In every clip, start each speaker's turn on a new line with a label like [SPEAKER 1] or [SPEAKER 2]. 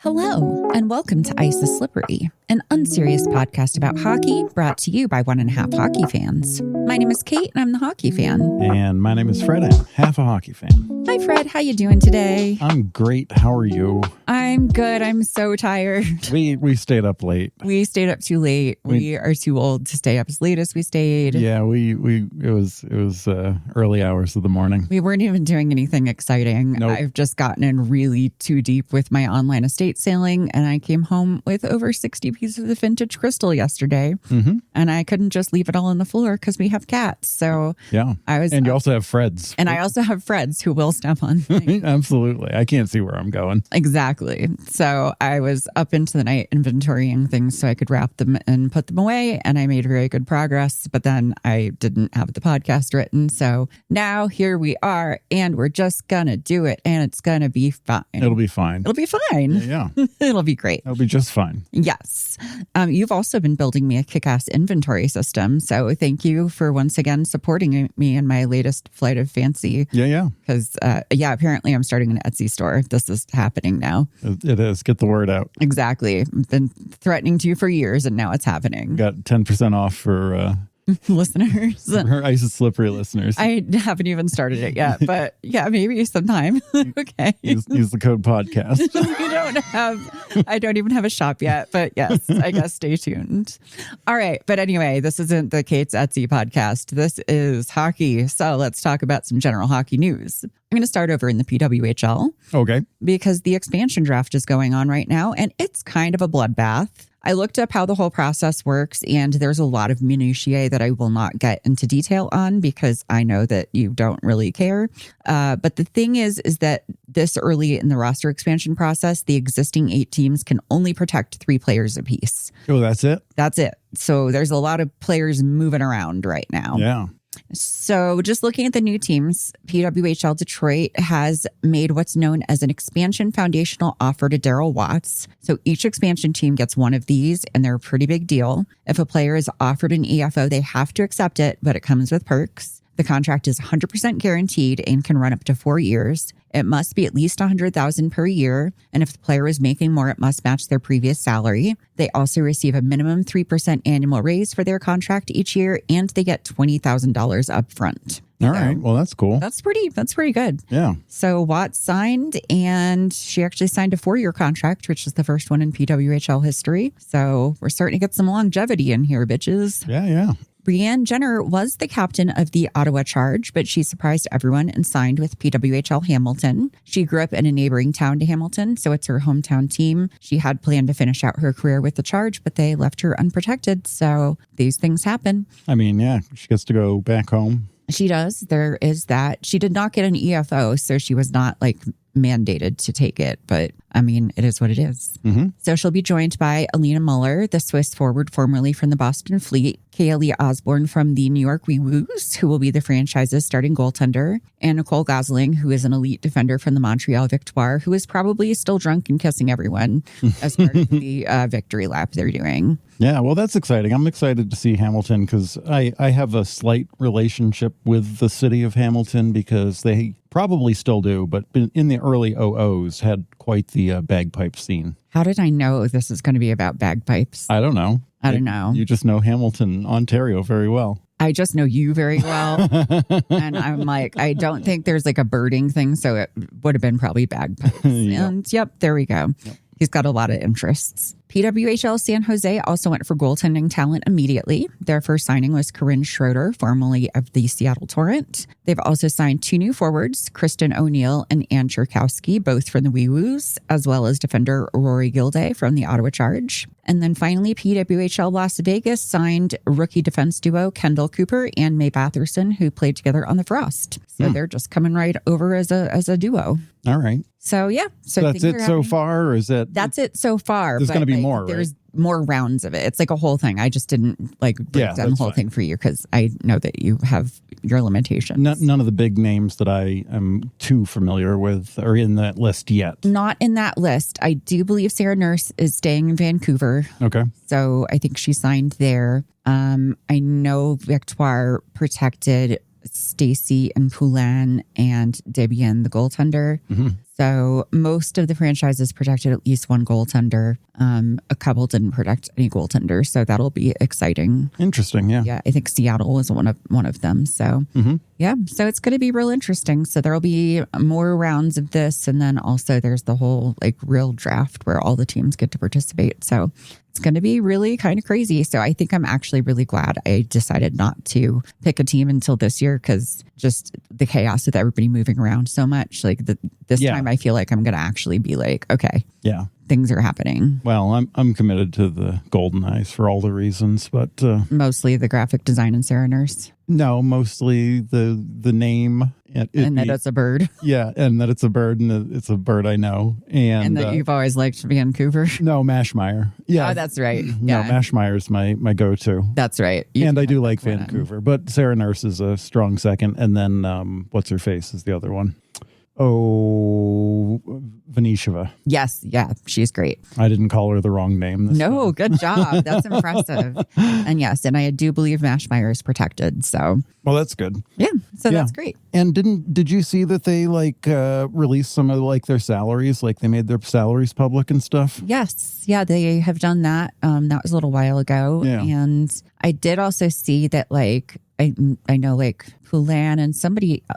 [SPEAKER 1] Hello, and welcome to Ice is Slippery, an unserious podcast about hockey brought to you by 1.5 hockey fans. My name is Kate, and I'm the hockey fan.
[SPEAKER 2] And my name is Fred. I'm half a hockey fan.
[SPEAKER 1] Hi, Fred. How you doing today?
[SPEAKER 2] I'm great. How are you?
[SPEAKER 1] I'm good. I'm so tired.
[SPEAKER 2] We stayed up late.
[SPEAKER 1] We stayed up too late. We are too old to stay up as late as we stayed.
[SPEAKER 2] Yeah, it was early hours of the morning.
[SPEAKER 1] We weren't even doing anything exciting.
[SPEAKER 2] Nope.
[SPEAKER 1] I've just gotten in really too deep with my online estate sailing, and I came home with over 60 pieces of vintage crystal yesterday.
[SPEAKER 2] Mm-hmm.
[SPEAKER 1] And I couldn't just leave it all on the floor because we have cats. So
[SPEAKER 2] yeah, and you also have Freds.
[SPEAKER 1] And I also have Freds who will step on things.
[SPEAKER 2] Absolutely. I can't see where I'm going.
[SPEAKER 1] Exactly. So I was up into the night inventorying things so I could wrap them and put them away. And I made very good progress. But then I didn't have the podcast written. So now here we are, and we're just going to do it. And it's going to be fine.
[SPEAKER 2] It'll be fine.
[SPEAKER 1] It'll be fine.
[SPEAKER 2] Yeah.
[SPEAKER 1] It'll be great.
[SPEAKER 2] It'll be just fine.
[SPEAKER 1] Yes. You've also been building me a kick-ass inventory system. So thank you for once again supporting me in my latest flight of fancy.
[SPEAKER 2] Yeah.
[SPEAKER 1] Because, apparently I'm starting an Etsy store. This is happening now.
[SPEAKER 2] It is. Get the word out.
[SPEAKER 1] Exactly. I've been threatening to you for years, and now it's happening.
[SPEAKER 2] Got 10% off for
[SPEAKER 1] listeners.
[SPEAKER 2] her Ice is Slippery listeners.
[SPEAKER 1] I haven't even started it yet, but yeah, maybe sometime. Okay.
[SPEAKER 2] Use the code podcast.
[SPEAKER 1] I don't even have a shop yet, but yes, I guess stay tuned. All right. But anyway, this isn't the Kate's Etsy podcast. This is hockey. So let's talk about some general hockey news. I'm going to start over in the PWHL.
[SPEAKER 2] Okay.
[SPEAKER 1] Because the expansion draft is going on right now, and it's kind of a bloodbath. I looked up how the whole process works, and there's a lot of minutiae that I will not get into detail on because I know that you don't really care. But the thing is that this early in the roster expansion process, the existing 8 teams can only protect 3 players apiece.
[SPEAKER 2] Oh, that's it?
[SPEAKER 1] That's it. So there's a lot of players moving around right now.
[SPEAKER 2] Yeah.
[SPEAKER 1] So just looking at the new teams, PWHL Detroit has made what's known as an expansion foundational offer to Daryl Watts. So each expansion team gets one of these, and they're a pretty big deal. If a player is offered an EFO, they have to accept it, but it comes with perks. The contract is 100% guaranteed and can run up to 4 years. It must be at least $100,000 per year. And if the player is making more, it must match their previous salary. They also receive a minimum 3% annual raise for their contract each year, and they get $20,000 up front.
[SPEAKER 2] All right. Well, that's cool.
[SPEAKER 1] That's pretty good.
[SPEAKER 2] Yeah.
[SPEAKER 1] So Watts signed, and she actually signed a 4-year contract, which is the first one in PWHL history. So we're starting to get some longevity in here, bitches.
[SPEAKER 2] Yeah.
[SPEAKER 1] Brianne Jenner was the captain of the Ottawa Charge, but she surprised everyone and signed with PWHL Hamilton. She grew up in a neighboring town to Hamilton, so it's her hometown team. She had planned to finish out her career with the Charge, but they left her unprotected. So these things happen.
[SPEAKER 2] I mean, yeah, she gets to go back home.
[SPEAKER 1] She does. There is that. She did not get an EFO, so she was not mandated to take it, but I mean, it is what it is.
[SPEAKER 2] Mm-hmm.
[SPEAKER 1] So she'll be joined by Alina Muller, the Swiss forward formerly from the Boston Fleet, Kaylee Osborne from the New York Wee Woos, who will be the franchise's starting goaltender, and Nicole Gosling, who is an elite defender from the Montreal Victoire, who is probably still drunk and kissing everyone as part of the victory lap they're doing.
[SPEAKER 2] Yeah, well, that's exciting. I'm excited to see Hamilton because I have a slight relationship with the city of Hamilton because they probably still do, but in the early 00s had quite the bagpipe scene.
[SPEAKER 1] How did I know this is going to be about bagpipes?
[SPEAKER 2] I don't know.
[SPEAKER 1] I don't know.
[SPEAKER 2] You just know Hamilton, Ontario very well.
[SPEAKER 1] I just know you very well. And I'm like, I don't think there's a birding thing, so it would have been probably bagpipes.
[SPEAKER 2] Yep.
[SPEAKER 1] And yep, there we go. Yep. He's got a lot of interests. PWHL San Jose also went for goaltending talent immediately. Their first signing was Corinne Schroeder, formerly of the Seattle Torrent. They've also signed 2 new forwards, Kristen O'Neill and Ann Cherkowski, both from the Wee Woos, as well as defender Rory Gilday from the Ottawa Charge. And then finally, PWHL Las Vegas signed rookie defense duo Kendall Cooper and May Batherson, who played together on the Frost. So they're just coming right over as a duo.
[SPEAKER 2] All right.
[SPEAKER 1] So yeah.
[SPEAKER 2] So that's it so far, or is that?
[SPEAKER 1] That's it so far.
[SPEAKER 2] There's going to be more,
[SPEAKER 1] There's
[SPEAKER 2] right?
[SPEAKER 1] more rounds of it. It's like a whole thing. I just didn't break down the whole thing for you because I know that you have your limitations.
[SPEAKER 2] None of the big names that I am too familiar with are in that list yet.
[SPEAKER 1] Not in that list. I do believe Sarah Nurse is staying in Vancouver.
[SPEAKER 2] Okay.
[SPEAKER 1] So I think she signed there. I know Victoire protected Stacy and Poulin and Debian, the goaltender.
[SPEAKER 2] Mm-hmm.
[SPEAKER 1] So most of the franchises protected at least one goaltender. A couple didn't protect any goaltenders, so that'll be exciting.
[SPEAKER 2] Interesting, yeah.
[SPEAKER 1] Yeah, I think Seattle was one of them. So yeah, so it's going to be real interesting. So there'll be more rounds of this, and then also there's the whole like real draft where all the teams get to participate. So it's going to be really kind of crazy. So I think I'm actually really glad I decided not to pick a team until this year, because just the chaos with everybody moving around so much. Like this time, I feel like I'm going to actually be like, okay,
[SPEAKER 2] yeah,
[SPEAKER 1] things are happening.
[SPEAKER 2] Well, I'm committed to the Golden Eyes for all the reasons, but
[SPEAKER 1] mostly the graphic design and Sarah Nurse.
[SPEAKER 2] No, mostly the name.
[SPEAKER 1] And that it's a bird.
[SPEAKER 2] Yeah, and that it's a bird, and it's a bird I know. And
[SPEAKER 1] that you've always liked Vancouver.
[SPEAKER 2] No, Mashmeyer. Yeah.
[SPEAKER 1] Oh, that's right.
[SPEAKER 2] No, Mashmeyer's my go-to.
[SPEAKER 1] That's right.
[SPEAKER 2] And I do like Vancouver, but Sarah Nurse is a strong second. And then what's her face is the other one. Oh, Venisheva.
[SPEAKER 1] Yes. Yeah. She's great.
[SPEAKER 2] I didn't call her the wrong name.
[SPEAKER 1] No, good job. That's impressive. And yes, and I do believe Mashmeyer is protected. So,
[SPEAKER 2] well, that's good.
[SPEAKER 1] Yeah. So that's great.
[SPEAKER 2] And did you see that they released some of like their salaries? Like they made their salaries public and stuff?
[SPEAKER 1] Yes. Yeah, they have done that. That was a little while ago.
[SPEAKER 2] Yeah.
[SPEAKER 1] And I did also see that like, I know like Poulin and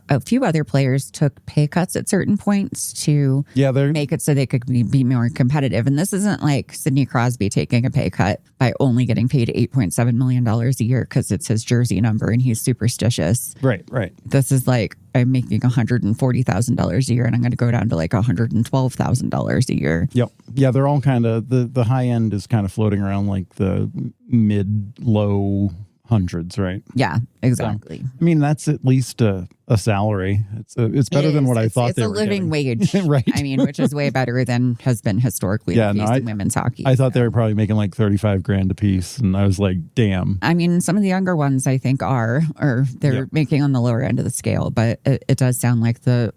[SPEAKER 1] a few other players took pay cuts at certain points to make it so they could be more competitive. And this isn't like Sidney Crosby taking a pay cut by only getting paid $8.7 million a year because it's his jersey number and he's superstitious.
[SPEAKER 2] Right.
[SPEAKER 1] This is like, I'm making $140,000 a year and I'm going to go down to like $112,000 a year.
[SPEAKER 2] Yep. Yeah, they're all kind of, the high end is kind of floating around like the mid-low hundreds, right?
[SPEAKER 1] Yeah, exactly.
[SPEAKER 2] So, I mean, that's at least a salary. It's better than what I thought they were getting.
[SPEAKER 1] It's a living wage,
[SPEAKER 2] right?
[SPEAKER 1] I mean, which is way better than has been historically the case in women's hockey.
[SPEAKER 2] I thought they were probably making like $35,000 a piece, and I was like, damn.
[SPEAKER 1] I mean, some of the younger ones I think they're making on the lower end of the scale, but it does sound like the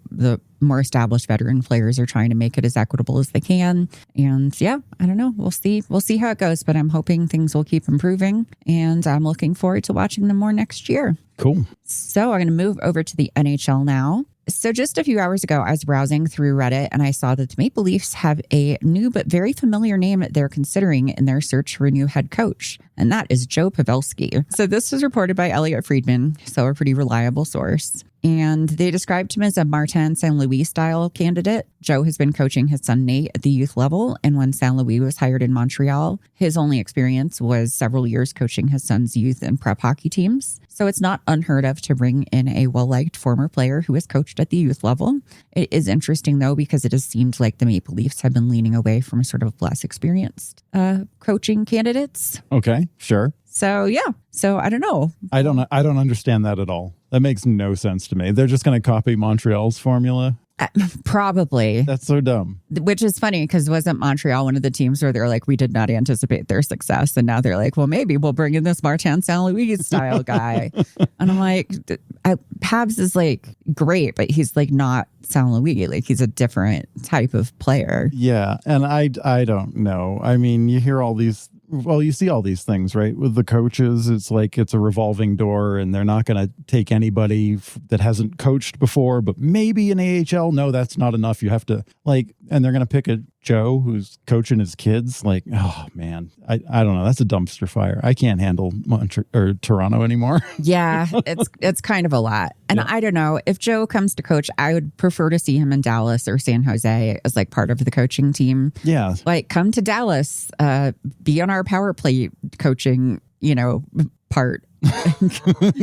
[SPEAKER 1] more established veteran players are trying to make it as equitable as they can. And yeah, I don't know. We'll see how it goes, but I'm hoping things will keep improving, and I'm looking forward to watching them more next year.
[SPEAKER 2] Cool.
[SPEAKER 1] So I'm going to move over to the NHL now. So just a few hours ago, I was browsing through Reddit and I saw that the Maple Leafs have a new but very familiar name that they're considering in their search for a new head coach, and that is Joe Pavelski. So this was reported by Elliot Friedman, so a pretty reliable source. And they described him as a Martin St. Louis style candidate. Joe has been coaching his son Nate at the youth level, and when St. Louis was hired in Montreal, his only experience was several years coaching his son's youth and prep hockey teams. So it's not unheard of to bring in a well-liked former player who has coached at the youth level. It is interesting, though, because it has seemed like the Maple Leafs have been leaning away from sort of less experienced coaching candidates.
[SPEAKER 2] Okay, sure.
[SPEAKER 1] So, yeah. So I don't know.
[SPEAKER 2] I don't understand that at all. That makes no sense to me. They're just going to copy Montreal's formula.
[SPEAKER 1] Probably.
[SPEAKER 2] That's so dumb.
[SPEAKER 1] Which is funny because wasn't Montreal one of the teams where they're like, we did not anticipate their success. And now they're like, well, maybe we'll bring in this Martin St. Louis style guy. And I'm like, Pabs is like great, but he's like not St. Louis. Like he's a different type of player.
[SPEAKER 2] Yeah. And I don't know. I mean, you hear all these. Well, you see all these things, right? With the coaches, it's like it's a revolving door and they're not going to take anybody that hasn't coached before, but maybe in AHL. No, that's not enough. You have to and they're going to pick a Joe who's coaching his kids. Like, oh man, I don't know. That's a dumpster fire. I can't handle Toronto anymore.
[SPEAKER 1] Yeah, it's kind of a lot. And I don't know, if Joe comes to coach, I would prefer to see him in Dallas or San Jose as like part of the coaching team.
[SPEAKER 2] Yeah.
[SPEAKER 1] Like come to Dallas, be on our power play coaching, part.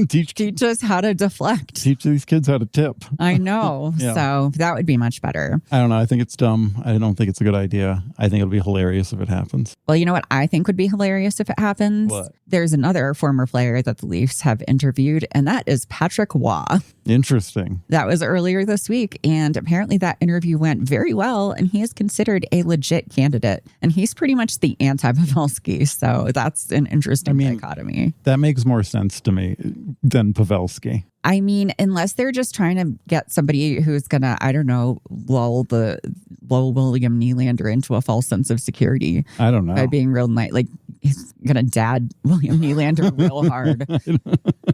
[SPEAKER 1] Teach us how to deflect.
[SPEAKER 2] Teach these kids how to tip.
[SPEAKER 1] I know. Yeah. So that would be much better.
[SPEAKER 2] I don't know. I think it's dumb. I don't think it's a good idea. I think it'll be hilarious if it happens.
[SPEAKER 1] Well, you know what I think would be hilarious if it happens?
[SPEAKER 2] What?
[SPEAKER 1] There's another former player that the Leafs have interviewed, and that is Patrick Waugh.
[SPEAKER 2] Interesting.
[SPEAKER 1] That was earlier this week, and apparently that interview went very well, and he is considered a legit candidate. And he's pretty much the anti-Pavelski, so that's an interesting dichotomy.
[SPEAKER 2] That makes more sense to me than Pavelski.
[SPEAKER 1] I mean, unless they're just trying to get somebody who's going to, I don't know, lull William Nylander into a false sense of security.
[SPEAKER 2] I don't know.
[SPEAKER 1] By being real nice. Like, he's going to dad William Nylander real hard.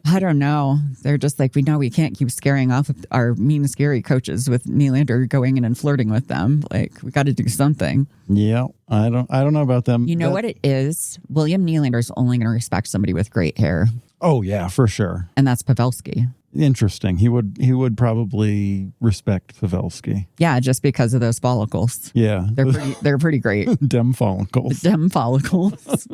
[SPEAKER 1] I don't know. They're just like, we know we can't keep scaring off our mean, scary coaches with Nylander going in and flirting with them. Like, we got to do something.
[SPEAKER 2] Yeah, I don't know about them.
[SPEAKER 1] You know what it is? William Nylander's only going to respect somebody with great hair.
[SPEAKER 2] Oh yeah, for sure.
[SPEAKER 1] And that's Pavelski.
[SPEAKER 2] Interesting. He would probably respect Pavelski.
[SPEAKER 1] Yeah, just because of those follicles.
[SPEAKER 2] Yeah.
[SPEAKER 1] They're pretty great.
[SPEAKER 2] Dem follicles.
[SPEAKER 1] Dem follicles.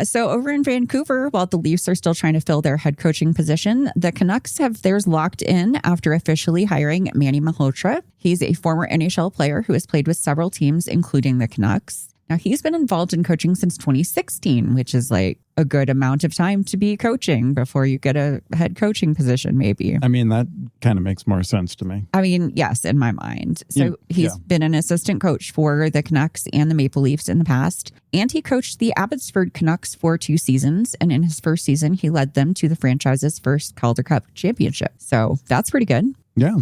[SPEAKER 1] So over in Vancouver, while the Leafs are still trying to fill their head coaching position, the Canucks have theirs locked in after officially hiring Manny Malhotra. He's a former NHL player who has played with several teams, including the Canucks. Now, he's been involved in coaching since 2016, which is like a good amount of time to be coaching before you get a head coaching position, maybe.
[SPEAKER 2] I mean, that kind of makes more sense to me.
[SPEAKER 1] I mean, yes, in my mind. So he's been an assistant coach for the Canucks and the Maple Leafs in the past. And he coached the Abbotsford Canucks for 2 seasons. And in his first season, he led them to the franchise's first Calder Cup championship. So that's pretty good.
[SPEAKER 2] Yeah,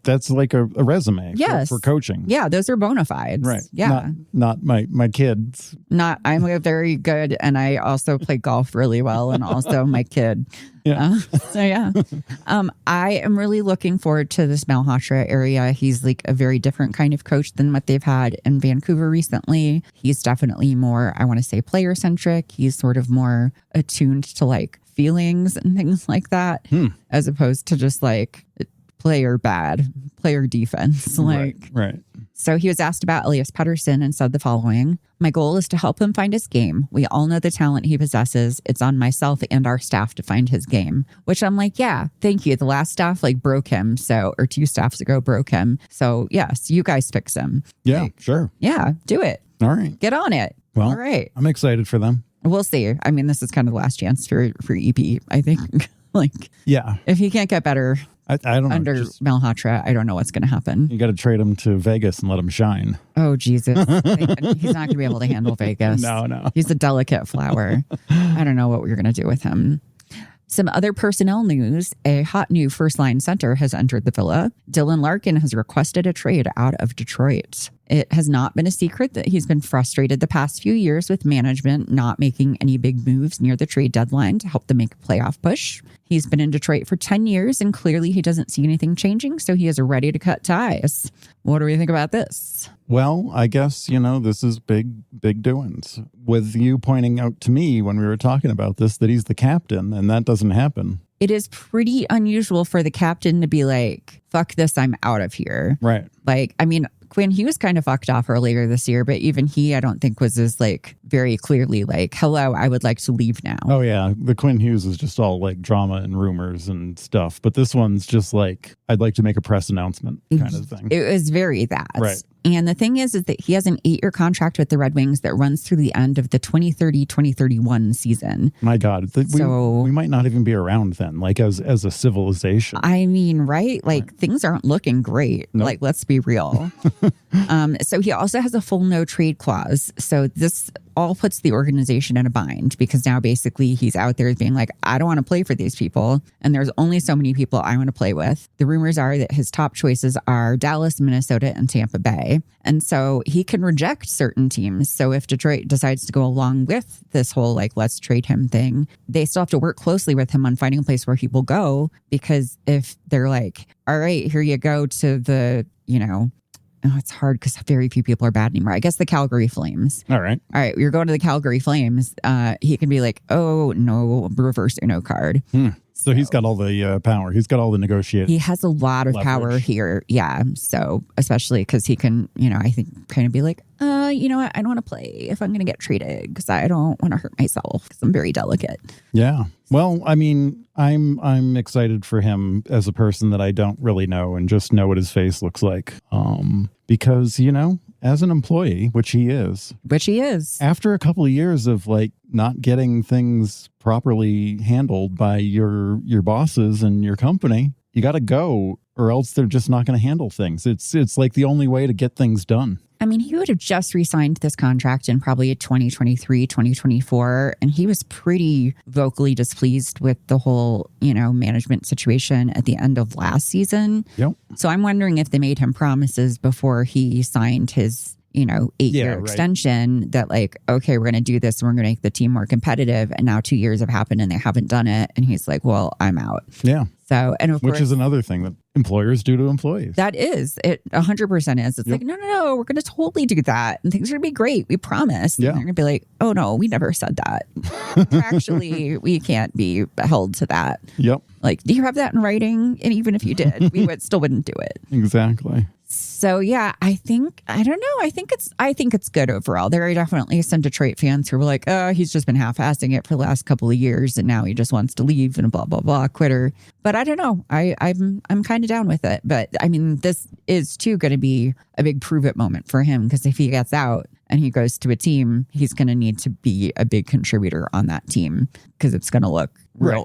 [SPEAKER 2] that's like a resume for coaching.
[SPEAKER 1] Yeah, those are bona fides.
[SPEAKER 2] Right.
[SPEAKER 1] Yeah.
[SPEAKER 2] Not my kids.
[SPEAKER 1] I'm very good, and I also play golf really well, and also my kid.
[SPEAKER 2] Yeah.
[SPEAKER 1] I am really looking forward to this Malhotra area. He's like a very different kind of coach than what they've had in Vancouver recently. He's definitely more, I want to say, player centric. He's sort of more attuned to like feelings and things like that, as opposed to just like player defense.
[SPEAKER 2] Right.
[SPEAKER 1] So he was asked about Elias Pettersson and said the following: "My goal is to help him find his game. We all know the talent he possesses. It's on myself and our staff to find his game." Which I'm like, yeah, thank you. The last staff broke him. Or 2 staffs ago broke him. So yes, you guys fix him.
[SPEAKER 2] Yeah, sure.
[SPEAKER 1] Yeah, do it.
[SPEAKER 2] All right.
[SPEAKER 1] Get on it.
[SPEAKER 2] Well,
[SPEAKER 1] all right.
[SPEAKER 2] I'm excited for them.
[SPEAKER 1] We'll see. I mean, this is kind of the last chance for EP, I think. If he can't get better
[SPEAKER 2] I don't know.
[SPEAKER 1] Under Malhotra, I don't know what's going to happen.
[SPEAKER 2] You got to trade him to Vegas and let him shine.
[SPEAKER 1] Oh, Jesus. He's not going to be able to handle Vegas.
[SPEAKER 2] No.
[SPEAKER 1] He's a delicate flower. I don't know what we're going to do with him. Some other personnel news. A hot new first-line center has entered the villa. Dylan Larkin has requested a trade out of Detroit. It has not been a secret that he's been frustrated the past few years with management not making any big moves near the trade deadline to help them make a playoff push. He's been in Detroit for 10 years, and clearly he doesn't see anything changing, so he is ready to cut ties. What do we think about this?
[SPEAKER 2] Well, I guess, this is big doings. With you pointing out to me when we were talking about this that he's the captain, and that doesn't happen.
[SPEAKER 1] It is pretty unusual for the captain to be like, fuck this, I'm out of here.
[SPEAKER 2] Right.
[SPEAKER 1] Quinn, he was kind of fucked off earlier this year, but even he, I don't think, was as very clearly hello, I would like to leave now.
[SPEAKER 2] Oh, yeah. The Quinn Hughes is just all drama and rumors and stuff. But this one's just I'd like to make a press announcement kind of thing.
[SPEAKER 1] It was very that.
[SPEAKER 2] Right.
[SPEAKER 1] And the thing is that he has an 8-year contract with the Red Wings that runs through the end of the 2030-2031 season.
[SPEAKER 2] My God. We might not even be around then, as a civilization.
[SPEAKER 1] I mean, right? Things aren't looking great. Nope. Let's be real. So he also has a full no trade clause. So this all puts the organization in a bind because now basically he's out there being I don't want to play for these people. And there's only so many people I want to play with. The rumors are that his top choices are Dallas, Minnesota, and Tampa Bay. And so he can reject certain teams. So if Detroit decides to go along with this whole let's trade him thing, they still have to work closely with him on finding a place where he will go. Because if they're all right, here you go to the, it's hard because very few people are bad anymore. I guess the Calgary Flames.
[SPEAKER 2] All right,
[SPEAKER 1] you're going to the Calgary Flames. He can be oh, no, reverse Uno card.
[SPEAKER 2] So he's got all the power. He's got all the negotiating.
[SPEAKER 1] He has a lot of
[SPEAKER 2] leverage.
[SPEAKER 1] Power here. Yeah. So especially because he can, I think kind of be you know what? I don't want to play if I'm going to get traded because I don't want to hurt myself because I'm very delicate.
[SPEAKER 2] Yeah. Well, I mean, I'm excited for him as a person that I don't really know and just know what his face looks like. Because, as an employee, which he is, after a couple of years of not getting things properly handled by your bosses and your company, you got to go or else they're just not going to handle things. It's the only way to get things done.
[SPEAKER 1] I mean, he would have just re-signed this contract in probably 2023, 2024, and he was pretty vocally displeased with the whole, management situation at the end of last season.
[SPEAKER 2] Yep.
[SPEAKER 1] So I'm wondering if they made him promises before he signed his, 8-year extension that like, okay, we're going to do this and we're going to make the team more competitive. And now 2 years have happened and they haven't done it. And he's like, well, I'm out.
[SPEAKER 2] Yeah.
[SPEAKER 1] So, and of course,
[SPEAKER 2] which is another thing that employers do to employees.
[SPEAKER 1] That is, it 100% is. It's like, no, we're going to totally do that. And things are going to be great. We promise.
[SPEAKER 2] Yeah.
[SPEAKER 1] And they're going to be like, oh no, we never said that. Actually, we can't be held to that.
[SPEAKER 2] Yep.
[SPEAKER 1] Like, do you have that in writing? And even if you did, we still wouldn't do it.
[SPEAKER 2] Exactly.
[SPEAKER 1] So yeah, I think it's good overall. There are definitely some Detroit fans who were like, oh, he's just been half-assing it for the last couple of years and now he just wants to leave and blah, blah, blah, quitter. But I don't know. I'm kind of down with it. But I mean, this is too going to be a big prove it moment for him, because if he gets out and he goes to a team, he's going to need to be a big contributor on that team, because it's going to look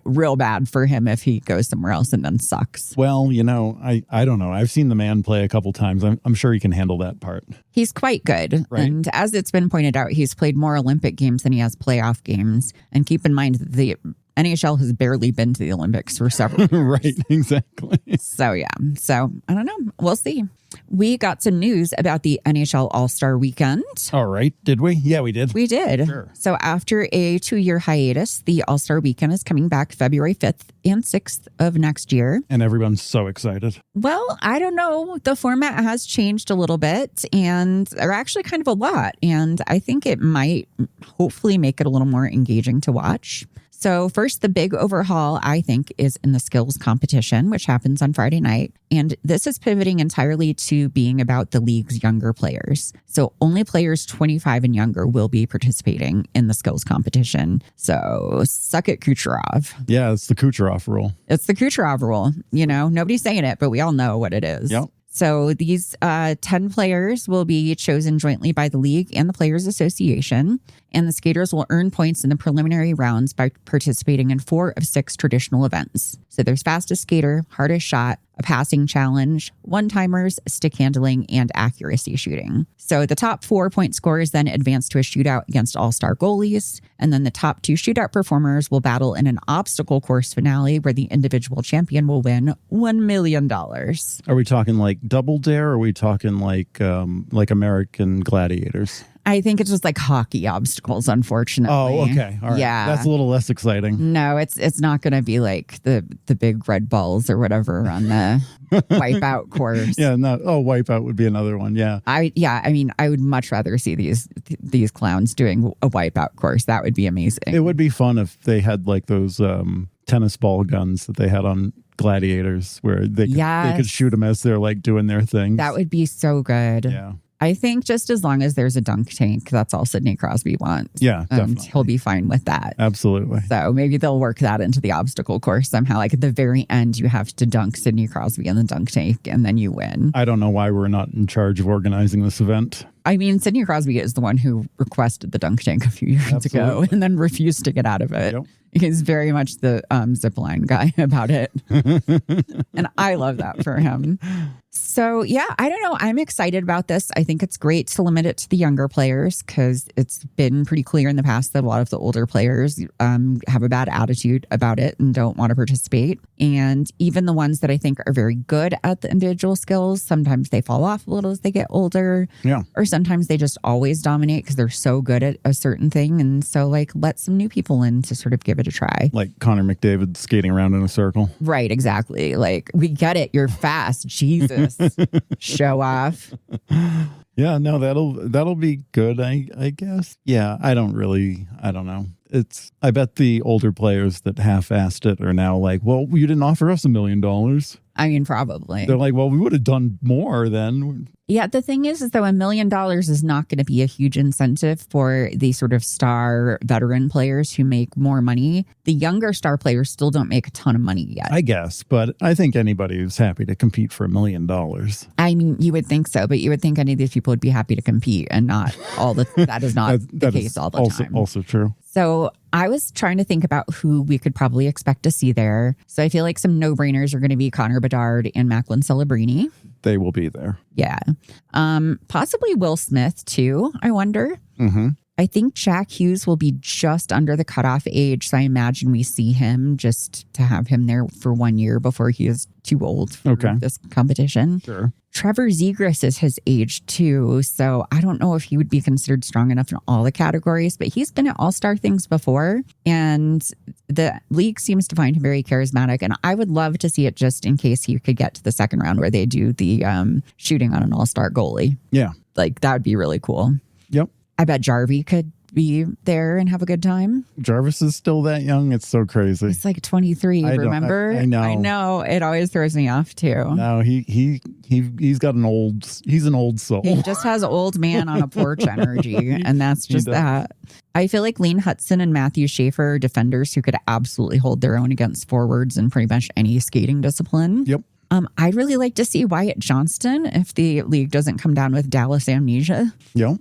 [SPEAKER 1] real bad for him if he goes somewhere else and then sucks.
[SPEAKER 2] Well, I don't know. I've seen the man play a couple times. I'm sure he can handle that part.
[SPEAKER 1] He's quite good.
[SPEAKER 2] Right.
[SPEAKER 1] And as it's been pointed out, he's played more Olympic games than he has playoff games. And keep in mind that the NHL has barely been to the Olympics for several years.
[SPEAKER 2] Right, exactly.
[SPEAKER 1] So, yeah. So, I don't know. We'll see. We got some news about the NHL All-Star Weekend.
[SPEAKER 2] All right. Did we? Yeah, we did.
[SPEAKER 1] We did.
[SPEAKER 2] Sure. So
[SPEAKER 1] after a 2-year hiatus, the All-Star Weekend is coming back February 5th and 6th of next year.
[SPEAKER 2] And everyone's so excited.
[SPEAKER 1] Well, I don't know. The format has changed a little bit, or actually kind of a lot. And I think it might hopefully make it a little more engaging to watch. So first, the big overhaul, I think, is in the skills competition, which happens on Friday night. And this is pivoting entirely to being about the league's younger players. So only players 25 and younger will be participating in the skills competition. So suck it, Kucherov.
[SPEAKER 2] Yeah, it's the Kucherov rule.
[SPEAKER 1] It's the Kucherov rule. Nobody's saying it, but we all know what it is.
[SPEAKER 2] Yep.
[SPEAKER 1] So these 10 players will be chosen jointly by the league and the Players Association. And the skaters will earn points in the preliminary rounds by participating in 4 of 6 traditional events. So there's fastest skater, hardest shot, a passing challenge, one-timers, stick handling, and accuracy shooting. So the top 4 point scorers then advance to a shootout against all-star goalies. And then the top 2 shootout performers will battle in an obstacle course finale where the individual champion will win $1 million.
[SPEAKER 2] Are we talking like Double Dare, or are we talking like American Gladiators?
[SPEAKER 1] I think it's just like hockey obstacles, unfortunately.
[SPEAKER 2] Oh, okay. All right.
[SPEAKER 1] Yeah.
[SPEAKER 2] That's a little less exciting.
[SPEAKER 1] No, it's not going to be like the big red balls or whatever on the wipeout course.
[SPEAKER 2] Yeah, Wipeout would be another one. Yeah.
[SPEAKER 1] I mean, I would much rather see these clowns doing a wipeout course. That would be amazing.
[SPEAKER 2] It would be fun if they had like those tennis ball guns that they had on Gladiators, where they could shoot them as they're like doing their thing.
[SPEAKER 1] That would be so good.
[SPEAKER 2] Yeah.
[SPEAKER 1] I think just as long as there's a dunk tank, that's all Sidney Crosby wants.
[SPEAKER 2] Yeah, definitely.
[SPEAKER 1] He'll be fine with that.
[SPEAKER 2] Absolutely.
[SPEAKER 1] So maybe they'll work that into the obstacle course somehow. Like at the very end, you have to dunk Sidney Crosby in the dunk tank and then you win.
[SPEAKER 2] I don't know why we're not in charge of organizing this event.
[SPEAKER 1] I mean, Sidney Crosby is the one who requested the dunk tank a few years ago and then refused to get out of it. Yep. He's very much the zipline guy about it. And I love that for him. So, yeah, I don't know. I'm excited about this. I think it's great to limit it to the younger players, because it's been pretty clear in the past that a lot of the older players have a bad attitude about it and don't want to participate. And even the ones that I think are very good at the individual skills, sometimes they fall off a little as they get older.
[SPEAKER 2] Yeah.
[SPEAKER 1] Or sometimes they just always dominate because they're so good at a certain thing. And so, like, let some new people in to sort of give it a try.
[SPEAKER 2] Like Connor McDavid skating around in a circle.
[SPEAKER 1] Right, exactly. Like, we get it. You're fast. Jesus. Show off.
[SPEAKER 2] Yeah, no, that'll be good, I guess. Yeah, I don't know. I bet the older players that half-assed it are now like, well, you didn't offer us $1 million.
[SPEAKER 1] I mean, probably.
[SPEAKER 2] They're like, well, we would have done more then.
[SPEAKER 1] Yeah, the thing is though, $1 million is not going to be a huge incentive for the sort of star veteran players who make more money. The younger star players still don't make a ton of money yet.
[SPEAKER 2] I guess, but I think anybody who's happy to compete for $1 million. I
[SPEAKER 1] mean, you would think so, but you would think any of these people would be happy to compete, and not all that is not the case all the time.
[SPEAKER 2] Also true.
[SPEAKER 1] So I was trying to think about who we could probably expect to see there. So I feel like some no-brainers are going to be Connor Bedard and Macklin Celebrini.
[SPEAKER 2] They will be there.
[SPEAKER 1] Yeah. Possibly Will Smith too, I wonder.
[SPEAKER 2] Mm-hmm.
[SPEAKER 1] I think Jack Hughes will be just under the cutoff age. So I imagine we see him just to have him there for 1 year before he is too old for this competition.
[SPEAKER 2] Sure.
[SPEAKER 1] Trevor Zegras is his age too. So I don't know if he would be considered strong enough in all the categories, but he's been at all-star things before. And the league seems to find him very charismatic. And I would love to see it just in case he could get to the second round where they do the shooting on an all-star goalie.
[SPEAKER 2] Yeah.
[SPEAKER 1] Like that would be really cool.
[SPEAKER 2] Yep.
[SPEAKER 1] I bet Jarvie could be there and have a good time.
[SPEAKER 2] Jarvis is still that young. It's so crazy.
[SPEAKER 1] He's like 23, remember?
[SPEAKER 2] I know.
[SPEAKER 1] I know. It always throws me off too.
[SPEAKER 2] No, he's got he's an old soul.
[SPEAKER 1] He just has old man on a porch energy, and that's just that. I feel like Lane Hudson and Matthew Schaefer are defenders who could absolutely hold their own against forwards in pretty much any skating discipline.
[SPEAKER 2] Yep.
[SPEAKER 1] I'd really like to see Wyatt Johnston if the league doesn't come down with Dallas amnesia.
[SPEAKER 2] Yep.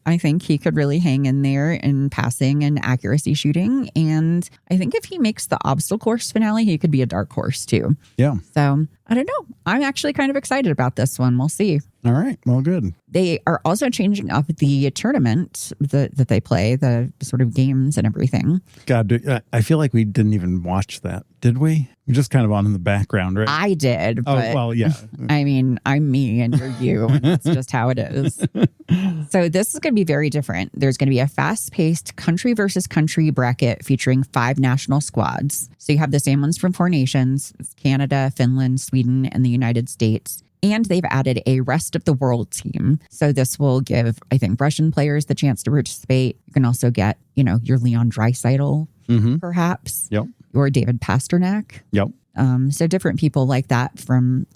[SPEAKER 1] I think he could really hang in there in passing and accuracy shooting. And I think if he makes the obstacle course finale, he could be a dark horse too.
[SPEAKER 2] Yeah.
[SPEAKER 1] So I don't know. I'm actually kind of excited about this one. We'll see.
[SPEAKER 2] All right. Well, good.
[SPEAKER 1] They are also changing up the tournament that they play, the sort of games and everything.
[SPEAKER 2] God, I feel like we didn't even watch that, did we? We're just kind of on in the background, right?
[SPEAKER 1] I did. But,
[SPEAKER 2] well, yeah.
[SPEAKER 1] I mean, I'm me and you're you, and it's just how it is. So this is going to be very different. There's going to be a fast-paced country versus country bracket featuring 5 national squads. So you have the same ones from 4 nations: Canada, Finland, Sweden, and the United States. And they've added a rest of the world team. So this will give, I think, Russian players the chance to participate. You can also get, your Leon Draisaitl, perhaps.
[SPEAKER 2] Yep.
[SPEAKER 1] Or David Pasternak.
[SPEAKER 2] Yep.
[SPEAKER 1] So different people like that from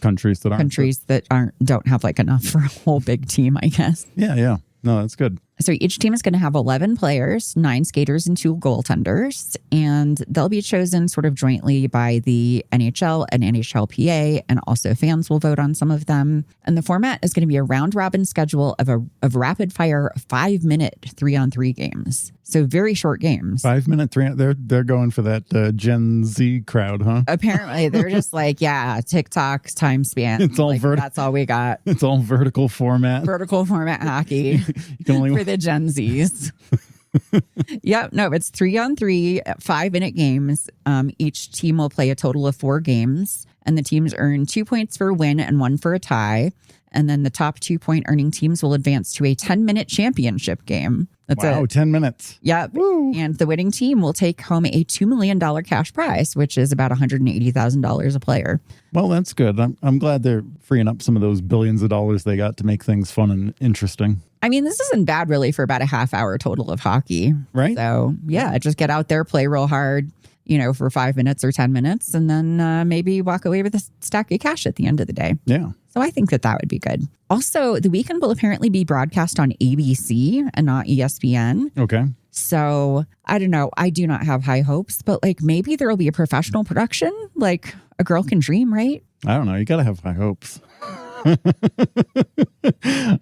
[SPEAKER 2] countries that
[SPEAKER 1] don't have like enough for a whole big team, I guess.
[SPEAKER 2] Yeah. No, that's good.
[SPEAKER 1] So each team is going to have 11 players, 9 skaters, and 2 goaltenders. And they'll be chosen sort of jointly by the NHL and NHLPA, and also fans will vote on some of them. And the format is going to be a round-robin schedule of rapid-fire 5-minute 3-on-3 games. So very short games.
[SPEAKER 2] 5-minute 3. They're going for that Gen Z crowd, huh?
[SPEAKER 1] Apparently, they're just like, yeah, TikTok's time span.
[SPEAKER 2] It's all
[SPEAKER 1] that's all we got.
[SPEAKER 2] It's all vertical format.
[SPEAKER 1] Vertical format hockey.
[SPEAKER 2] You can only
[SPEAKER 1] for the Gen Zs. Yep. No, it's 3-on-3 5-minute games. Each team will play a total of 4 games, and the teams earn 2 points for a win and 1 for a tie. And then the top 2-point earning teams will advance to a 10-minute championship game. That's it.
[SPEAKER 2] 10 minutes.
[SPEAKER 1] Yep.
[SPEAKER 2] Woo.
[SPEAKER 1] And the winning team will take home a $2 million cash prize, which is about $180,000 a player.
[SPEAKER 2] Well, that's good. I'm glad they're freeing up some of those billions of dollars they got to make things fun and interesting.
[SPEAKER 1] I mean, this isn't bad really for about a half hour total of hockey.
[SPEAKER 2] Right.
[SPEAKER 1] So yeah, just get out there, play real hard, for 5 minutes or 10 minutes, and then maybe walk away with a stack of cash at the end of the day.
[SPEAKER 2] Yeah.
[SPEAKER 1] So I think that would be good. Also, the weekend will apparently be broadcast on ABC and not ESPN.
[SPEAKER 2] Okay.
[SPEAKER 1] So I don't know. I do not have high hopes, but maybe there will be a professional production. Like a girl can dream, right?
[SPEAKER 2] I don't know. You got to have high hopes.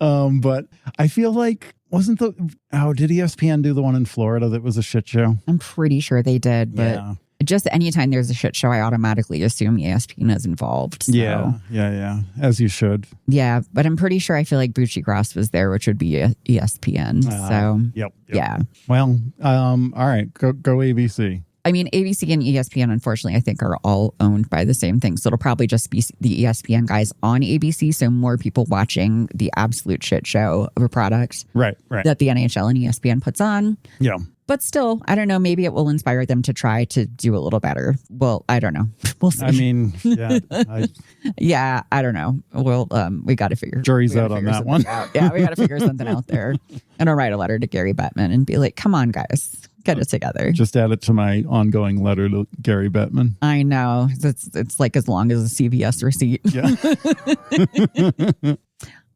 [SPEAKER 2] But I feel like did ESPN do the one in Florida that was a shit show?
[SPEAKER 1] I'm pretty sure they did, but just anytime there's a shit show, I automatically assume ESPN is involved. So.
[SPEAKER 2] Yeah. As you should.
[SPEAKER 1] Yeah, but I'm pretty sure I feel like Bucci Gross was there, which would be ESPN. So
[SPEAKER 2] yep.
[SPEAKER 1] Yeah.
[SPEAKER 2] Well, all right, go ABC.
[SPEAKER 1] I mean, ABC and ESPN, unfortunately, I think are all owned by the same thing. So it'll probably just be the ESPN guys on ABC. So more people watching the absolute shit show of a product
[SPEAKER 2] right.
[SPEAKER 1] that the NHL and ESPN puts on.
[SPEAKER 2] Yeah.
[SPEAKER 1] But still, I don't know. Maybe it will inspire them to try to do a little better. Well, I don't know. We'll see.
[SPEAKER 2] I mean, yeah.
[SPEAKER 1] Yeah, I don't know. Well, we got to figure.
[SPEAKER 2] Jury's out on that one.
[SPEAKER 1] Yeah, we got to figure something out there. And I'll write a letter to Gary Bettman and be like, come on, guys. Get it together.
[SPEAKER 2] Just add it to my ongoing letter to Gary Bettman.
[SPEAKER 1] I know. It's like as long as a CVS receipt.
[SPEAKER 2] Yeah.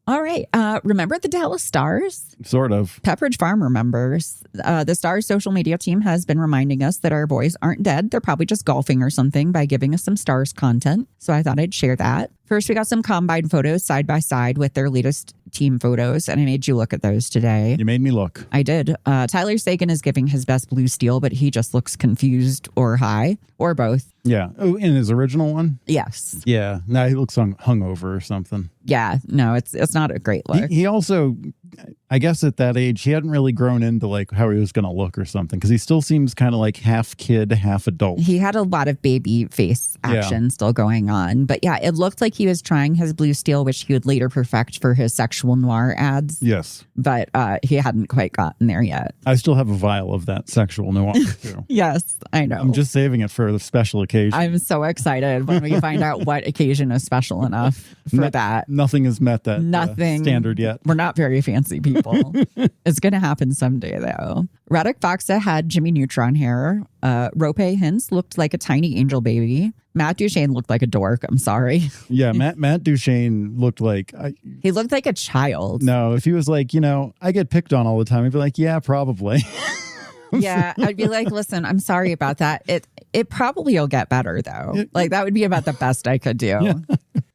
[SPEAKER 1] All right. Remember the Dallas Stars?
[SPEAKER 2] Sort of.
[SPEAKER 1] Pepperidge Farm remembers. The Stars social media team has been reminding us that our boys aren't dead. They're probably just golfing or something by giving us some Stars content. So I thought I'd share that. First, we got some Combine photos side by side with their latest team photos, and I made you look at those today.
[SPEAKER 2] You made me look.
[SPEAKER 1] I did. Tyler Seguin is giving his best blue steel, but he just looks confused or high, or both.
[SPEAKER 2] Yeah. Oh, in his original one?
[SPEAKER 1] Yes.
[SPEAKER 2] Yeah. No, he looks hungover or something.
[SPEAKER 1] Yeah. No, it's not a great look.
[SPEAKER 2] He also I guess at that age, he hadn't really grown into like how he was going to look or something, because he still seems kind of like half kid, half adult.
[SPEAKER 1] He had a lot of baby face action still going on. But yeah, it looked like he was trying his blue steel, which he would later perfect for his sexual noir ads.
[SPEAKER 2] Yes.
[SPEAKER 1] But he hadn't quite gotten there yet.
[SPEAKER 2] I still have a vial of that sexual noir too.
[SPEAKER 1] Yes, I know.
[SPEAKER 2] I'm just saving it for the special occasion.
[SPEAKER 1] I'm so excited when we find out what occasion is special enough for that.
[SPEAKER 2] Nothing has met that standard yet.
[SPEAKER 1] We're not very fancy people. It's going to happen someday, though. Radek Faksa had Jimmy Neutron hair. Rope Hintz looked like a tiny angel baby. Matt Duchene looked like a dork. I'm sorry.
[SPEAKER 2] Yeah, Matt Duchene looked like...
[SPEAKER 1] he looked like a child.
[SPEAKER 2] No, if he was like, I get picked on all the time, I'd be like, yeah, probably.
[SPEAKER 1] Yeah, I'd be like, listen, I'm sorry about that. It probably will get better, though. Like, that would be about the best I could do. Yeah.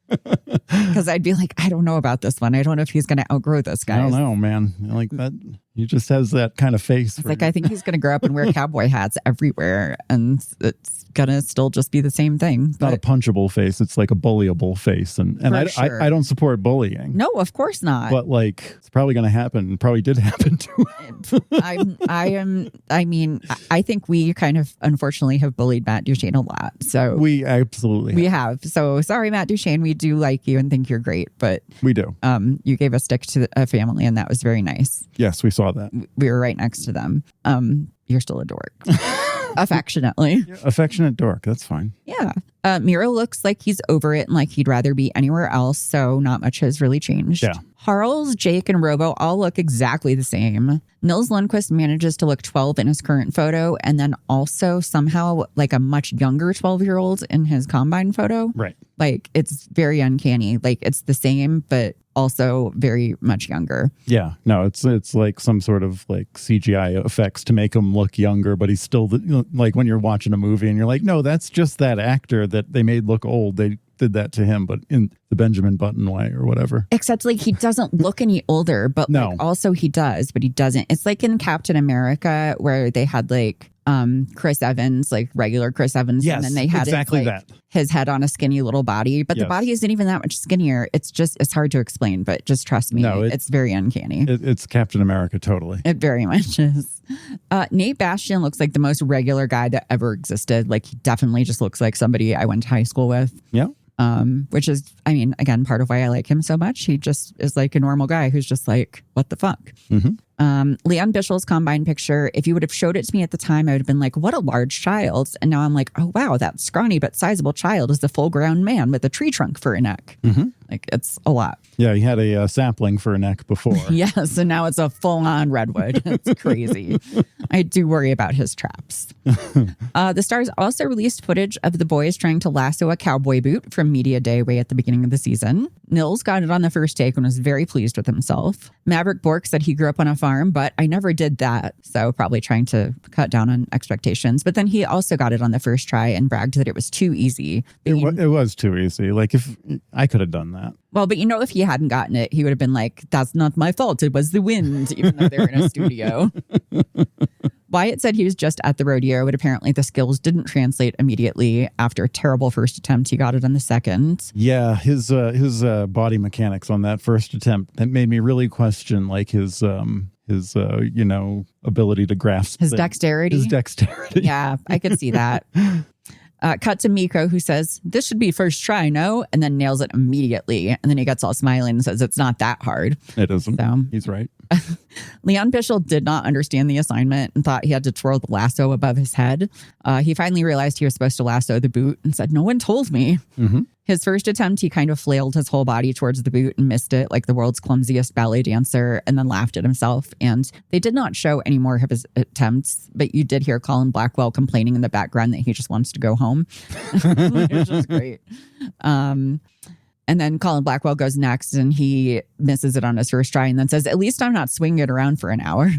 [SPEAKER 1] Because I'd be like, I don't know about this one. I don't know if he's going to outgrow this guy.
[SPEAKER 2] I don't know, man. Like that, he just has that kind of face.
[SPEAKER 1] It's like, I think he's going to grow up and wear cowboy hats everywhere, and it's going to still just be the same thing.
[SPEAKER 2] It's not a punchable face. It's like a bullyable face. And I don't support bullying.
[SPEAKER 1] No, of course not.
[SPEAKER 2] But like, it's probably going to happen. It probably did happen to
[SPEAKER 1] him. I think we kind of unfortunately have bullied Matt Duchene a lot. So
[SPEAKER 2] we absolutely
[SPEAKER 1] have. So sorry, Matt Duchene. We do like you and think you're great, but
[SPEAKER 2] we do.
[SPEAKER 1] You gave a stick to a family, and that was very nice.
[SPEAKER 2] Yes, we saw that.
[SPEAKER 1] We were right next to them. You're still a dork. Affectionately.
[SPEAKER 2] Yeah, affectionate dork. That's fine.
[SPEAKER 1] Yeah. Miro looks like he's over it and like he'd rather be anywhere else. So not much has really changed.
[SPEAKER 2] Yeah.
[SPEAKER 1] Harles, Jake, and Robo all look exactly the same. Nils Lundqvist manages to look 12 in his current photo, and then also somehow like a much younger 12-year-old in his combine photo.
[SPEAKER 2] Right.
[SPEAKER 1] Like, it's very uncanny. Like, it's the same, but also very much younger.
[SPEAKER 2] Yeah. No, it's like some sort of like CGI effects to make him look younger, but he's still like when you're watching a movie and you're like, no, that's just that actor that they made look old. They did that to him, but in the Benjamin Button way or whatever.
[SPEAKER 1] Except like he doesn't look any older, but
[SPEAKER 2] no.
[SPEAKER 1] Like, also he does, but he doesn't. It's like in Captain America where they had like Chris Evans, like regular Chris Evans.
[SPEAKER 2] Yes,
[SPEAKER 1] and then they had
[SPEAKER 2] exactly
[SPEAKER 1] his head on a skinny little body, but the body isn't even that much skinnier. It's hard to explain, but just trust me. No, it's very uncanny.
[SPEAKER 2] It's Captain America. Totally.
[SPEAKER 1] It very much is. Nate Bastian looks like the most regular guy that ever existed. Like, he definitely just looks like somebody I went to high school with.
[SPEAKER 2] Yeah.
[SPEAKER 1] Which is, I mean, again, part of why I like him so much. He just is like a normal guy who's just like, what the fuck?
[SPEAKER 2] Mm-hmm.
[SPEAKER 1] Leon Bischel's combine picture, if you would have showed it to me at the time, I would have been like, what a large child. And now I'm like, oh, wow, that scrawny but sizable child is a full-grown man with a tree trunk for a neck.
[SPEAKER 2] Mm-hmm.
[SPEAKER 1] Like, it's a lot.
[SPEAKER 2] Yeah, he had a sapling for a neck before.
[SPEAKER 1] Yes, and now it's a full-on redwood. It's crazy. I do worry about his traps. The Stars also released footage of the boys trying to lasso a cowboy boot from Media Day way at the beginning of the season. Nils got it on the first take and was very pleased with himself. Maverick Bork said he grew up on a farm, but I never did that. So probably trying to cut down on expectations. But then he also got it on the first try and bragged that it was too easy.
[SPEAKER 2] It was too easy. Like, if I could have done that.
[SPEAKER 1] Well, but if he hadn't gotten it, he would have been like, that's not my fault. It was the wind, even though they're in a studio. Wyatt said he was just at the rodeo, but apparently the skills didn't translate immediately. After a terrible first attempt, he got it on the second.
[SPEAKER 2] Yeah, his body mechanics on that first attempt, that made me really question like his ability to grasp
[SPEAKER 1] his dexterity.
[SPEAKER 2] His dexterity.
[SPEAKER 1] Yeah, I could see that. Cut to Miko, who says, this should be first try, no? And then nails it immediately. And then he gets all smiling and says, it's not that hard.
[SPEAKER 2] It isn't.
[SPEAKER 1] So,
[SPEAKER 2] he's right.
[SPEAKER 1] Leon Bischel did not understand the assignment and thought he had to twirl the lasso above his head. He finally realized he was supposed to lasso the boot and said, no one told me.
[SPEAKER 2] Mm-hmm.
[SPEAKER 1] His first attempt, he kind of flailed his whole body towards the boot and missed it like the world's clumsiest ballet dancer, and then laughed at himself. And they did not show any more of his attempts, but you did hear Colin Blackwell complaining in the background that he just wants to go home, which is great. And then Colin Blackwell goes next and he misses it on his first try and then says, at least I'm not swinging it around for an hour.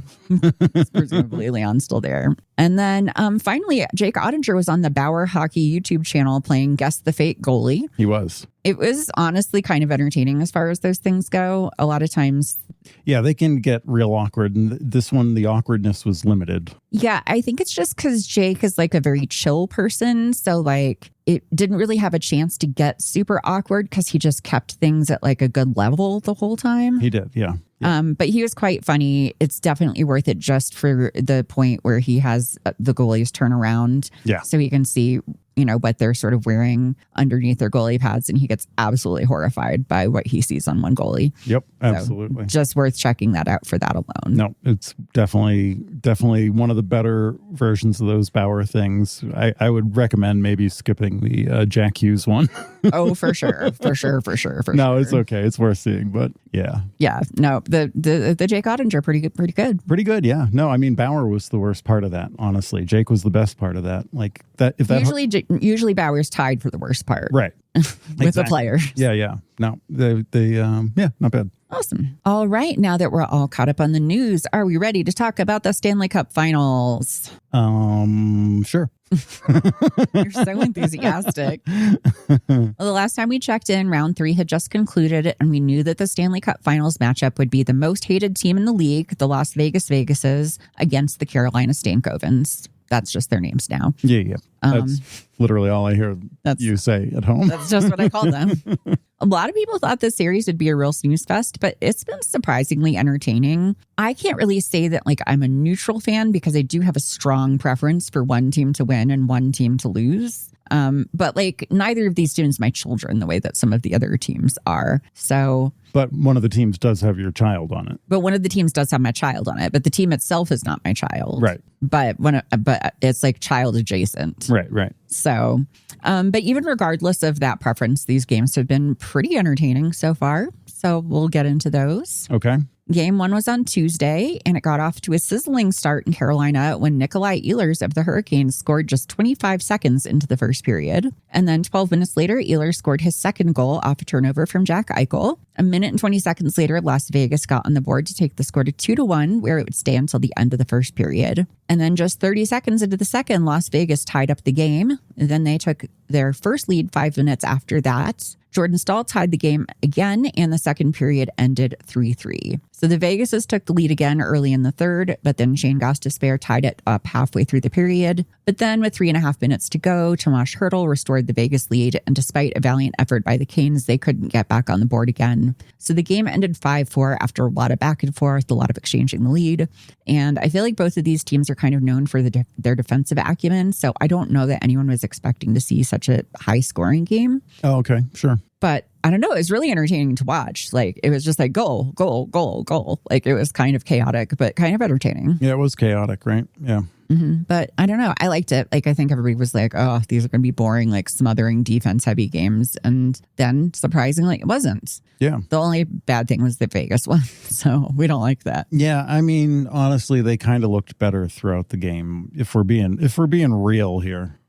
[SPEAKER 1] Presumably Leon's still there. And then finally, Jake Ottinger was on the Bauer Hockey YouTube channel playing Guess the Fate goalie.
[SPEAKER 2] He was.
[SPEAKER 1] It was honestly kind of entertaining as far as those things go. A lot of times.
[SPEAKER 2] Yeah, they can get real awkward. And this one, the awkwardness was limited.
[SPEAKER 1] Yeah, I think it's just because Jake is like a very chill person. So like it didn't really have a chance to get super awkward because he just kept things at like a good level the whole time.
[SPEAKER 2] He did, yeah.
[SPEAKER 1] But he was quite funny. It's definitely worth it just for the point where he has the goalies turn around.
[SPEAKER 2] Yeah.
[SPEAKER 1] So he can see, what they're sort of wearing underneath their goalie pads. And he gets absolutely horrified by what he sees on one goalie.
[SPEAKER 2] Yep, absolutely.
[SPEAKER 1] So just worth checking that out for that alone.
[SPEAKER 2] No, it's definitely one of the better versions of those Bauer things. I would recommend maybe skipping the Jack Hughes one.
[SPEAKER 1] Oh, for sure.
[SPEAKER 2] No, it's okay. It's worth seeing, but yeah.
[SPEAKER 1] Yeah. No, the Jake Ottinger, pretty good. Pretty good,
[SPEAKER 2] yeah. No, I mean, Bauer was the worst part of that, honestly. Jake was the best part of that. Like that,
[SPEAKER 1] Usually Bauer's tied for the worst part.
[SPEAKER 2] Right.
[SPEAKER 1] With the players.
[SPEAKER 2] Yeah. No, they not bad.
[SPEAKER 1] Awesome. All right. Now that we're all caught up on the news, are we ready to talk about the Stanley Cup Finals?
[SPEAKER 2] Sure.
[SPEAKER 1] You're so enthusiastic. Well, the last time we checked in, round 3 had just concluded, and we knew that the Stanley Cup Finals matchup would be the most hated team in the league, the Las Vegas Vegases, against the Carolina Stankovens. That's just their names now.
[SPEAKER 2] Yeah. That's literally all I hear you say at home.
[SPEAKER 1] That's just what I call them. A lot of people thought this series would be a real snooze fest, but it's been surprisingly entertaining. I can't really say that I'm a neutral fan because I do have a strong preference for one team to win and one team to lose. But neither of these teams are my children the way that some of the other teams are. So,
[SPEAKER 2] but one of the teams does have your child on it.
[SPEAKER 1] But one of the teams does have my child on it. But the team itself is not my child.
[SPEAKER 2] Right.
[SPEAKER 1] But it's child adjacent.
[SPEAKER 2] Right.
[SPEAKER 1] So, but even regardless of that preference, these games have been pretty entertaining so far. So we'll get into those.
[SPEAKER 2] Okay.
[SPEAKER 1] Game 1 was on Tuesday, and it got off to a sizzling start in Carolina when Nikolai Ehlers of the Hurricanes scored just 25 seconds into the first period. And then 12 minutes later, Ehlers scored his second goal off a turnover from Jack Eichel. A minute and 20 seconds later, Las Vegas got on the board to take the score to 2-1, where it would stay until the end of the first period. And then just 30 seconds into the second, Las Vegas tied up the game. Then they took their first lead 5 minutes after that. Jordan Stahl tied the game again, and the second period ended 3-3. So the Vegases took the lead again early in the third, but then Shane Gostisbehere tied it up halfway through the period. But then with 3.5 minutes to go, Tomas Hertl restored the Vegas lead, and despite a valiant effort by the Canes, they couldn't get back on the board again. So the game ended 5-4 after a lot of back and forth, a lot of exchanging the lead. And I feel like both of these teams are kind of known for their defensive acumen, so I don't know that anyone was expecting to see such a high-scoring game.
[SPEAKER 2] Oh, okay, sure.
[SPEAKER 1] But I don't know, it was really entertaining to watch. It was just goal, goal, goal, goal. It was kind of chaotic, but kind of entertaining.
[SPEAKER 2] Yeah, it was chaotic, right? Yeah.
[SPEAKER 1] Mm-hmm. But I don't know. I liked it. I think everybody was oh, these are going to be boring, smothering defense-heavy games. And then, surprisingly, it wasn't.
[SPEAKER 2] Yeah.
[SPEAKER 1] The only bad thing was the Vegas one. So we don't like that.
[SPEAKER 2] Yeah, I mean, honestly, they kind of looked better throughout the game, if we're being real here.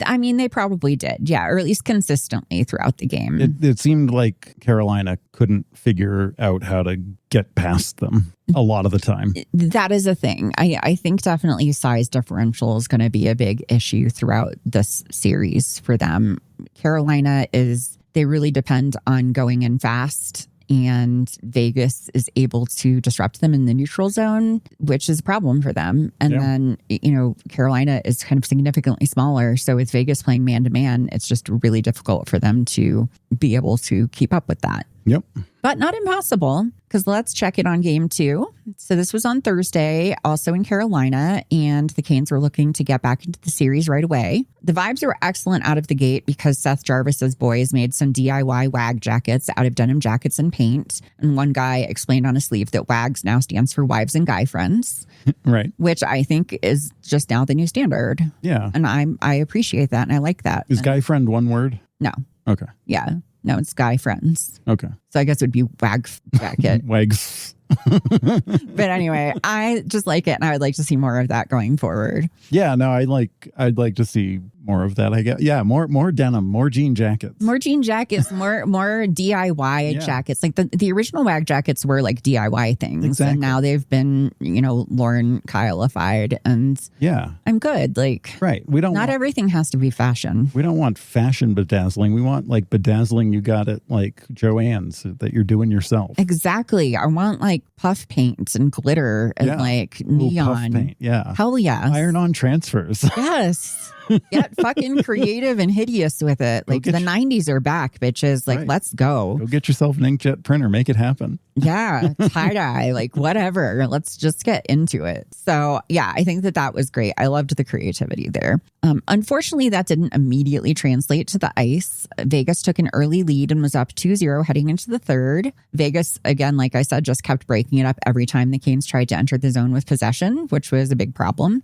[SPEAKER 1] I mean, they probably did, yeah, or at least consistently throughout the game.
[SPEAKER 2] It seemed like Carolina couldn't figure out how to get past them a lot of the time.
[SPEAKER 1] That is a thing. I think definitely size differential is going to be a big issue throughout this series for them. Carolina they really depend on going in fast. And Vegas is able to disrupt them in the neutral zone, which is a problem for them. And then, Carolina is kind of significantly smaller. So with Vegas playing man-to-man, it's just really difficult for them to be able to keep up with that.
[SPEAKER 2] Yep.
[SPEAKER 1] But not impossible, because let's check it on game 2. So this was on Thursday, also in Carolina, and the Canes were looking to get back into the series right away. The vibes were excellent out of the gate because Seth Jarvis's boys made some DIY WAG jackets out of denim jackets and paint. And one guy explained on a sleeve that WAGs now stands for Wives and Guy Friends.
[SPEAKER 2] Right.
[SPEAKER 1] Which I think is just now the new standard.
[SPEAKER 2] Yeah.
[SPEAKER 1] And I appreciate that, and I like that.
[SPEAKER 2] Is Guy Friend one word?
[SPEAKER 1] No.
[SPEAKER 2] Okay.
[SPEAKER 1] Yeah. No, it's Guy Friends.
[SPEAKER 2] Okay.
[SPEAKER 1] So I guess it would be WAG jacket.
[SPEAKER 2] Wags.
[SPEAKER 1] But anyway, I just like it, and I would like to see more of that going forward.
[SPEAKER 2] Yeah, no, I'd like to see more of that, I guess. Yeah, more denim, more jean jackets.
[SPEAKER 1] More jean jackets, more DIY jackets. The original WAG jackets were DIY things.
[SPEAKER 2] Exactly.
[SPEAKER 1] And now they've been, Lauren Kyle-ified, and
[SPEAKER 2] yeah.
[SPEAKER 1] I'm good.
[SPEAKER 2] Right. Not
[SPEAKER 1] everything has to be fashion.
[SPEAKER 2] We don't want fashion bedazzling. We want bedazzling you got at Joann's that you're doing yourself.
[SPEAKER 1] Exactly. I want puff paint and glitter and neon.
[SPEAKER 2] Puff paint. Yeah.
[SPEAKER 1] Hell yeah.
[SPEAKER 2] Iron on transfers.
[SPEAKER 1] Yes. Get fucking creative and hideous with it. Like the 90s are back, bitches. Like, let's go.
[SPEAKER 2] Go get yourself an inkjet printer. Make it happen.
[SPEAKER 1] Yeah. Tie-dye, like whatever. Let's just get into it. So yeah, I think that was great. I loved the creativity there. Unfortunately, that didn't immediately translate to the ice. Vegas took an early lead and was up 2-0 heading into the third. Vegas, again, like I said, just kept breaking it up every time the Canes tried to enter the zone with possession, which was a big problem.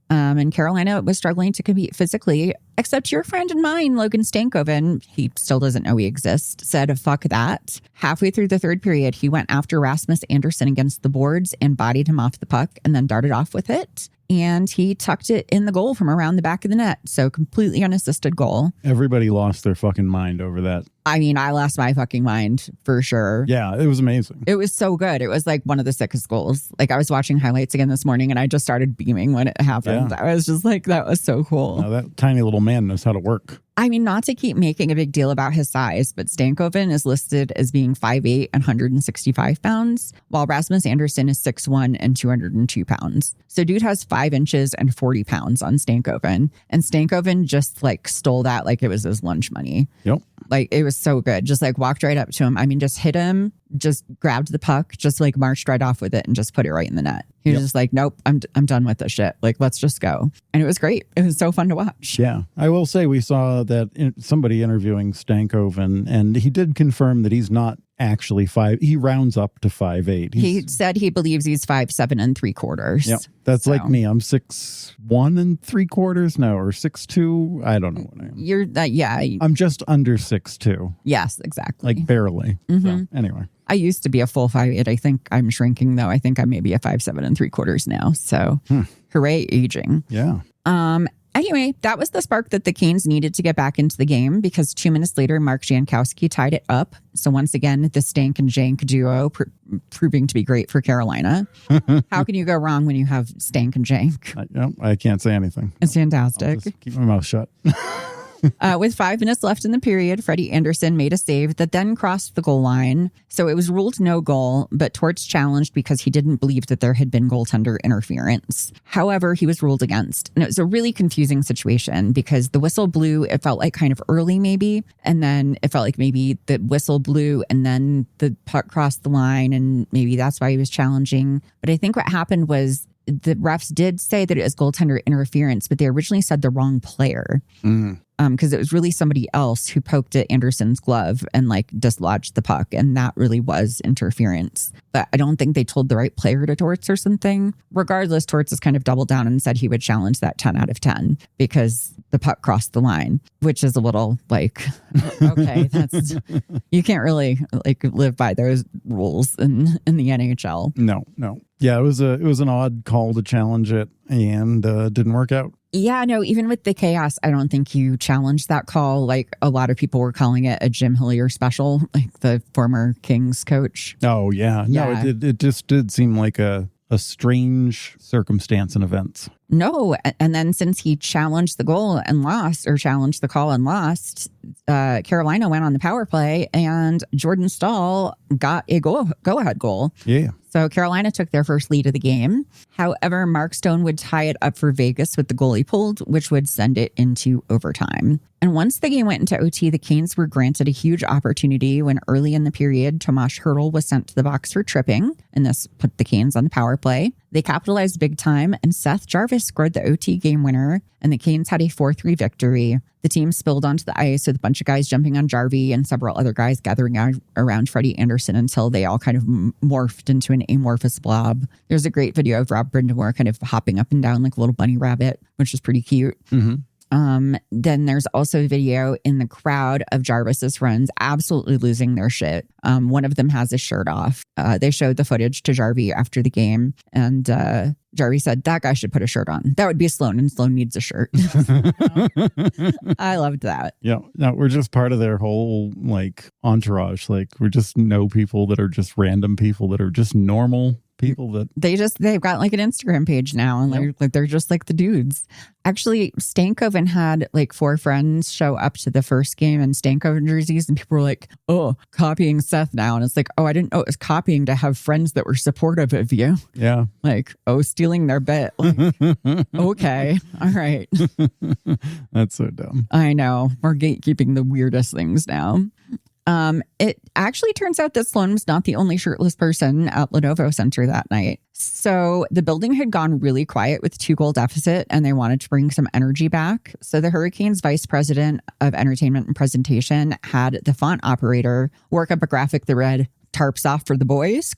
[SPEAKER 1] And Carolina was struggling to compete physically, except your friend and mine, Logan Stankoven, he still doesn't know we exist, said, fuck that. Halfway through the third period, he went after Rasmus Andersson against the boards and bodied him off the puck and then darted off with it. And he tucked it in the goal from around the back of the net. So completely unassisted goal.
[SPEAKER 2] Everybody lost their fucking mind over that.
[SPEAKER 1] I mean, I lost my fucking mind for sure.
[SPEAKER 2] Yeah, it was amazing.
[SPEAKER 1] It was so good. It was like one of the sickest goals. Like I was watching highlights again this morning and I just started beaming when it happened. Yeah. I was just like, that was so cool.
[SPEAKER 2] Now, that tiny little man knows how to work.
[SPEAKER 1] I mean, not to keep making a big deal about his size, but Stankoven is listed as being 5'8" and 165 pounds, while Rasmus Andersson is 6'1" and 202 pounds. So dude has 5 inches and 40 pounds on Stankoven. And Stankoven just like stole that like it was his lunch money.
[SPEAKER 2] Yep.
[SPEAKER 1] Like it was so good. Just like walked right up to him. I mean, just hit him, just grabbed the puck, just like marched right off with it and just put it right in the net. He was just like, nope, I'm done with this shit. Like, let's just go. And it was great. It was so fun to watch.
[SPEAKER 2] Yeah. I will say we saw that somebody interviewing Stankoven, and he did confirm that he's not actually 5. He rounds up to 5'8".
[SPEAKER 1] He said he believes he's 5'7" and 3/4.
[SPEAKER 2] Yep. That's like me. I'm 6'1" and 3/4. No, or 6'2". I don't know what I am.
[SPEAKER 1] You're that. Yeah.
[SPEAKER 2] I'm just under 6'2".
[SPEAKER 1] Yes, exactly.
[SPEAKER 2] Like barely. So, anyway.
[SPEAKER 1] I used to be a full 5'8". I think I'm shrinking though. I think I'm maybe a 5'7" and 3/4 now. So hooray, aging.
[SPEAKER 2] Yeah.
[SPEAKER 1] Anyway, that was the spark that the Canes needed to get back into the game because 2 minutes later, Mark Jankowski tied it up. So once again, the Stank and Jank duo proving to be great for Carolina. How can you go wrong when you have Stank and Jank?
[SPEAKER 2] I can't say anything.
[SPEAKER 1] It's fantastic.
[SPEAKER 2] I'll just keep my mouth shut.
[SPEAKER 1] With 5 minutes left in the period, Freddie Anderson made a save that then crossed the goal line. So it was ruled no goal, but Torts challenged because he didn't believe that there had been goaltender interference. However, he was ruled against. And it was a really confusing situation because the whistle blew, it felt like kind of early maybe. And then it felt like maybe the whistle blew and then the puck crossed the line and maybe that's why he was challenging. But I think what happened was the refs did say that it was goaltender interference, but they originally said the wrong player. Because it was really somebody else who poked at Anderson's glove and like dislodged the puck. And that really was interference. But I don't think they told the right player to Torts or something. Regardless, Torts has kind of doubled down and said he would challenge that 10 out of 10 because the puck crossed the line, which is a little like, okay, that's, you can't really like live by those rules in the NHL.
[SPEAKER 2] No. Yeah, it was an odd call to challenge it and didn't work out.
[SPEAKER 1] Yeah, no, even with the chaos, I don't think you challenged that call. Like a lot of people were calling it a Jim Hillier special, like the former Kings coach.
[SPEAKER 2] Oh, yeah. No, it just did seem like a strange circumstance and events.
[SPEAKER 1] No. And then since he challenged the goal and lost, or challenged the call and lost, Carolina went on the power play and Jordan Stahl got a go-ahead goal.
[SPEAKER 2] Yeah.
[SPEAKER 1] So Carolina took their first lead of the game. However, Mark Stone would tie it up for Vegas with the goal he pulled, which would send it into overtime. And once the game went into OT, the Canes were granted a huge opportunity when early in the period, Tomas Hertl was sent to the box for tripping, and this put the Canes on the power play. They capitalized big time, and Seth Jarvis scored the OT game winner, and the Canes had a 4-3 victory. The team spilled onto the ice with a bunch of guys jumping on Jarvie and several other guys gathering around Freddie Anderson until they all kind of morphed into an amorphous blob. There's a great video of Rob Brindamore kind of hopping up and down like a little bunny rabbit, which is pretty cute. Then there's also a video in the crowd of Jarvis's friends absolutely losing their shit. One of them has his shirt off. They showed the footage to Jarvie after the game, and Jarvie said, that guy should put a shirt on. That would be Sloan, and Sloan needs a shirt. I loved that.
[SPEAKER 2] Yeah. No, we're just part of their whole like entourage. Like we just know people that are just random people that are just normal people that
[SPEAKER 1] they've got like an Instagram page now, and they're just like the dudes. Actually, Stankoven had like 4 friends show up to the first game in Stankoven jerseys, and people were like, "Oh, copying Seth now." And it's like, "Oh, I didn't know it was copying to have friends that were supportive of you."
[SPEAKER 2] Yeah.
[SPEAKER 1] Like, "Oh, stealing their bit." Like, okay, all right.
[SPEAKER 2] That's so dumb.
[SPEAKER 1] I know. We're gatekeeping the weirdest things now. It actually turns out that Sloan was not the only shirtless person at Lenovo Center that night. So the building had gone really quiet with 2-goal deficit, and they wanted to bring some energy back. So the Hurricanes vice president of entertainment and presentation had the font operator work up a graphic that read, "Tarps off for the boys?" ?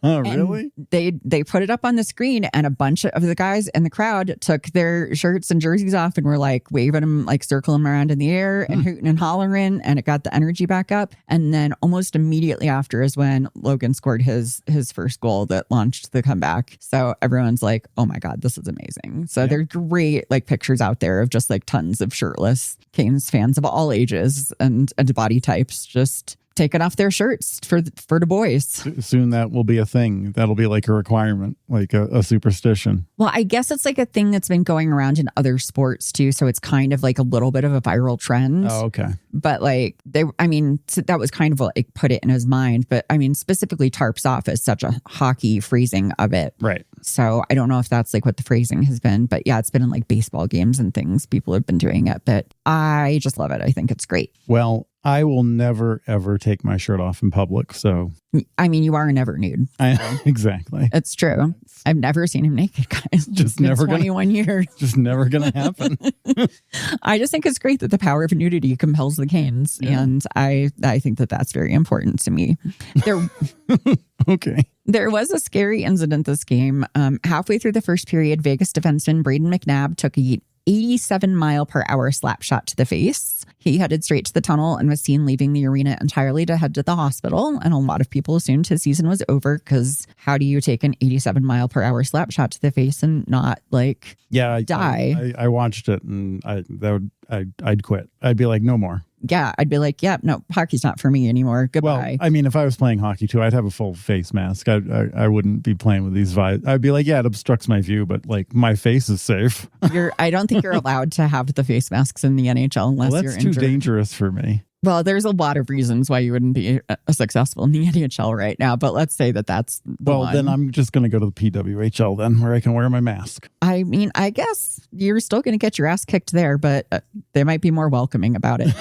[SPEAKER 2] Really?
[SPEAKER 1] And they put it up on the screen, and a bunch of the guys in the crowd took their shirts and jerseys off and were like waving them, like circling them around in the air and hooting and hollering, and it got the energy back up. And then almost immediately after is when Logan scored his first goal that launched the comeback. So everyone's like, "Oh my God, this is amazing." So there's great like pictures out there of just like tons of shirtless Canes fans of all ages and body types just taking off their shirts for the boys.
[SPEAKER 2] Soon that will be a thing. That'll be like a requirement, like a superstition.
[SPEAKER 1] Well, I guess it's like a thing that's been going around in other sports too. So it's kind of like a little bit of a viral trend.
[SPEAKER 2] Oh, okay.
[SPEAKER 1] But like so that was kind of what like put it in his mind. But I mean, specifically tarps off is such a hockey phrasing of it.
[SPEAKER 2] Right.
[SPEAKER 1] So I don't know if that's like what the phrasing has been, but yeah, it's been in like baseball games and things. People have been doing it, but I just love it. I think it's great.
[SPEAKER 2] Well, I will never, ever take my shirt off in public. So,
[SPEAKER 1] I mean, you are a never nude.
[SPEAKER 2] Exactly.
[SPEAKER 1] It's true. I've never seen him naked, guys.
[SPEAKER 2] Just never
[SPEAKER 1] 21 years.
[SPEAKER 2] Just never going to happen.
[SPEAKER 1] I just think it's great that the power of nudity compels the Canes. Yeah. And I think that that's very important to me.
[SPEAKER 2] Okay.
[SPEAKER 1] There was a scary incident this game. Halfway through the first period, Vegas defenseman Braden McNabb took a 87-mile-per-hour slap shot to the face. He headed straight to the tunnel and was seen leaving the arena entirely to head to the hospital. And a lot of people assumed his season was over because how do you take an 87-mile-per-hour slap shot to the face and not like die?
[SPEAKER 2] I watched it and I'd quit. I'd be like, no more.
[SPEAKER 1] Yeah, I'd be like, yeah, no, hockey's not for me anymore. Goodbye.
[SPEAKER 2] Well, I mean, if I was playing hockey too, I'd have a full face mask. I wouldn't be playing with these vibes. I'd be like, yeah, it obstructs my view, but like my face is safe.
[SPEAKER 1] I don't think you're allowed to have the face masks in the NHL unless you're injured.
[SPEAKER 2] That's too dangerous for me.
[SPEAKER 1] Well, there's a lot of reasons why you wouldn't be successful in the NHL right now, but let's say that that's the one.
[SPEAKER 2] Then I'm just going to go to the PWHL then, where I can wear my mask.
[SPEAKER 1] I mean, I guess you're still going to get your ass kicked there, but they might be more welcoming about it.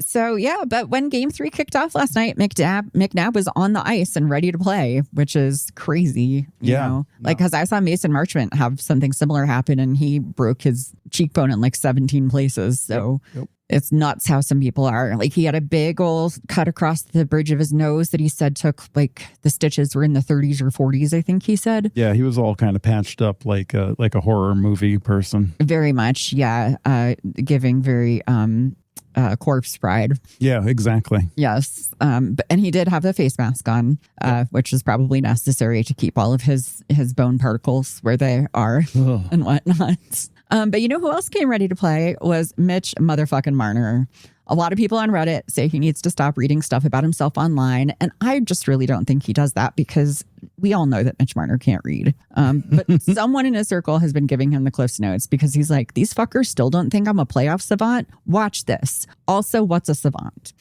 [SPEAKER 1] So yeah, but when Game 3 kicked off last night, McNabb was on the ice and ready to play, which is crazy. You know? Like, because I saw Mason Marchment have something similar happen, and he broke his cheekbone in like 17 places. So. Yep. It's nuts how some people are. Like, he had a big old cut across the bridge of his nose that he said took, like, the stitches were in the 30s or 40s, I think he said. Yeah,
[SPEAKER 2] he was all kind of patched up like a horror movie person.
[SPEAKER 1] Very much, yeah. Giving very corpse bride.
[SPEAKER 2] Yeah, exactly.
[SPEAKER 1] Yes. And he did have the face mask on, which is probably necessary to keep all of his bone particles where they are and whatnot. But you know who else came ready to play was Mitch motherfucking Marner. A lot of people on Reddit say he needs to stop reading stuff about himself online. And I just really don't think he does that because we all know that Mitch Marner can't read. But someone in his circle has been giving him the Cliff's Notes because he's like, these fuckers still don't think I'm a playoff savant. Watch this. Also, what's a savant?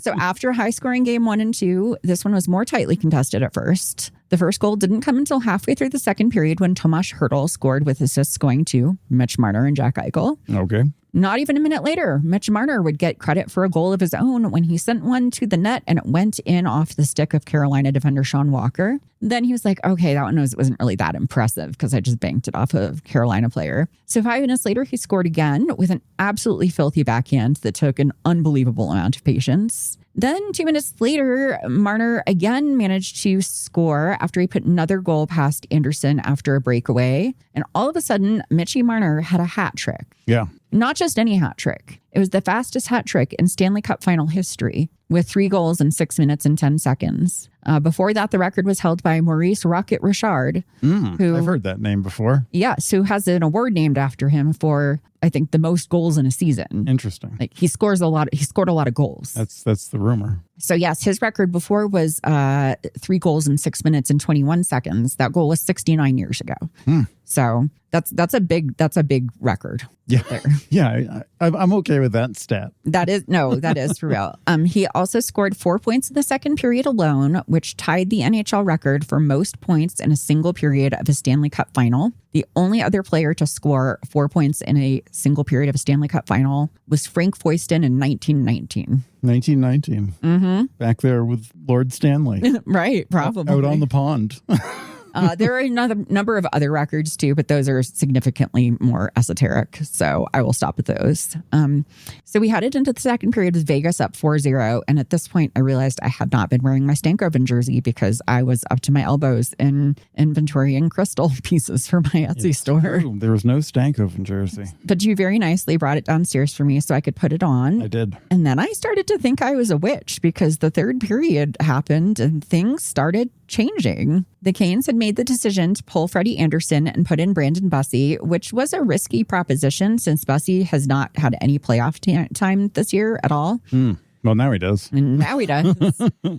[SPEAKER 1] So after high scoring game 1 and 2, this one was more tightly contested at first. The first goal didn't come until halfway through the second period when Tomas Hertl scored with assists going to Mitch Marner and Jack Eichel.
[SPEAKER 2] Okay.
[SPEAKER 1] Not even a minute later, Mitch Marner would get credit for a goal of his own when he sent one to the net and it went in off the stick of Carolina defender Sean Walker. Then he was like, okay, that one wasn't really that impressive because I just banked it off a Carolina player. So 5 minutes later, he scored again with an absolutely filthy backhand that took an unbelievable amount of patience. Then 2 minutes later, Marner again managed to score after he put another goal past Anderson after a breakaway. And all of a sudden, Mitchie Marner had a hat trick.
[SPEAKER 2] Yeah.
[SPEAKER 1] Not just any hat trick. It was the fastest hat trick in Stanley Cup final history with 3 goals in 6 minutes and 10 seconds. Before that, the record was held by Maurice Rocket Richard. Who
[SPEAKER 2] I've heard that name before.
[SPEAKER 1] Yes, who has an award named after him for, I think, the most goals in a season.
[SPEAKER 2] Interesting.
[SPEAKER 1] Like he scored a lot of goals.
[SPEAKER 2] That's the rumor.
[SPEAKER 1] So yes, his record before was 3 goals in 6 minutes and 21 seconds. That goal was 69 years ago. So that's a big record.
[SPEAKER 2] Yeah,
[SPEAKER 1] there.
[SPEAKER 2] Yeah, I'm okay with that stat.
[SPEAKER 1] That is for real. He also scored 4 points in the second period alone, which tied the NHL record for most points in a single period of a Stanley Cup final. The only other player to score 4 points in a single period of a Stanley Cup final was Frank Foyston in 1919.
[SPEAKER 2] 1919.
[SPEAKER 1] Mm-hmm.
[SPEAKER 2] Back there with Lord Stanley.
[SPEAKER 1] Right, probably.
[SPEAKER 2] Out on the pond.
[SPEAKER 1] There are another number of other records too, but those are significantly more esoteric. So I will stop with those. So we headed into the second period with Vegas up 4-0. And at this point, I realized I had not been wearing my Stankoven jersey because I was up to my elbows in inventory and crystal pieces for my Etsy store.
[SPEAKER 2] True. There was no Stankoven jersey.
[SPEAKER 1] But you very nicely brought it downstairs for me so I could put it on.
[SPEAKER 2] I did.
[SPEAKER 1] And then I started to think I was a witch because the third period happened and things started changing. The Canes had made the decision to pull Freddie Anderson and put in Brandon Bussey, which was a risky proposition since Bussey has not had any playoff time this year at all.
[SPEAKER 2] Well, now he does.
[SPEAKER 1] And now he does.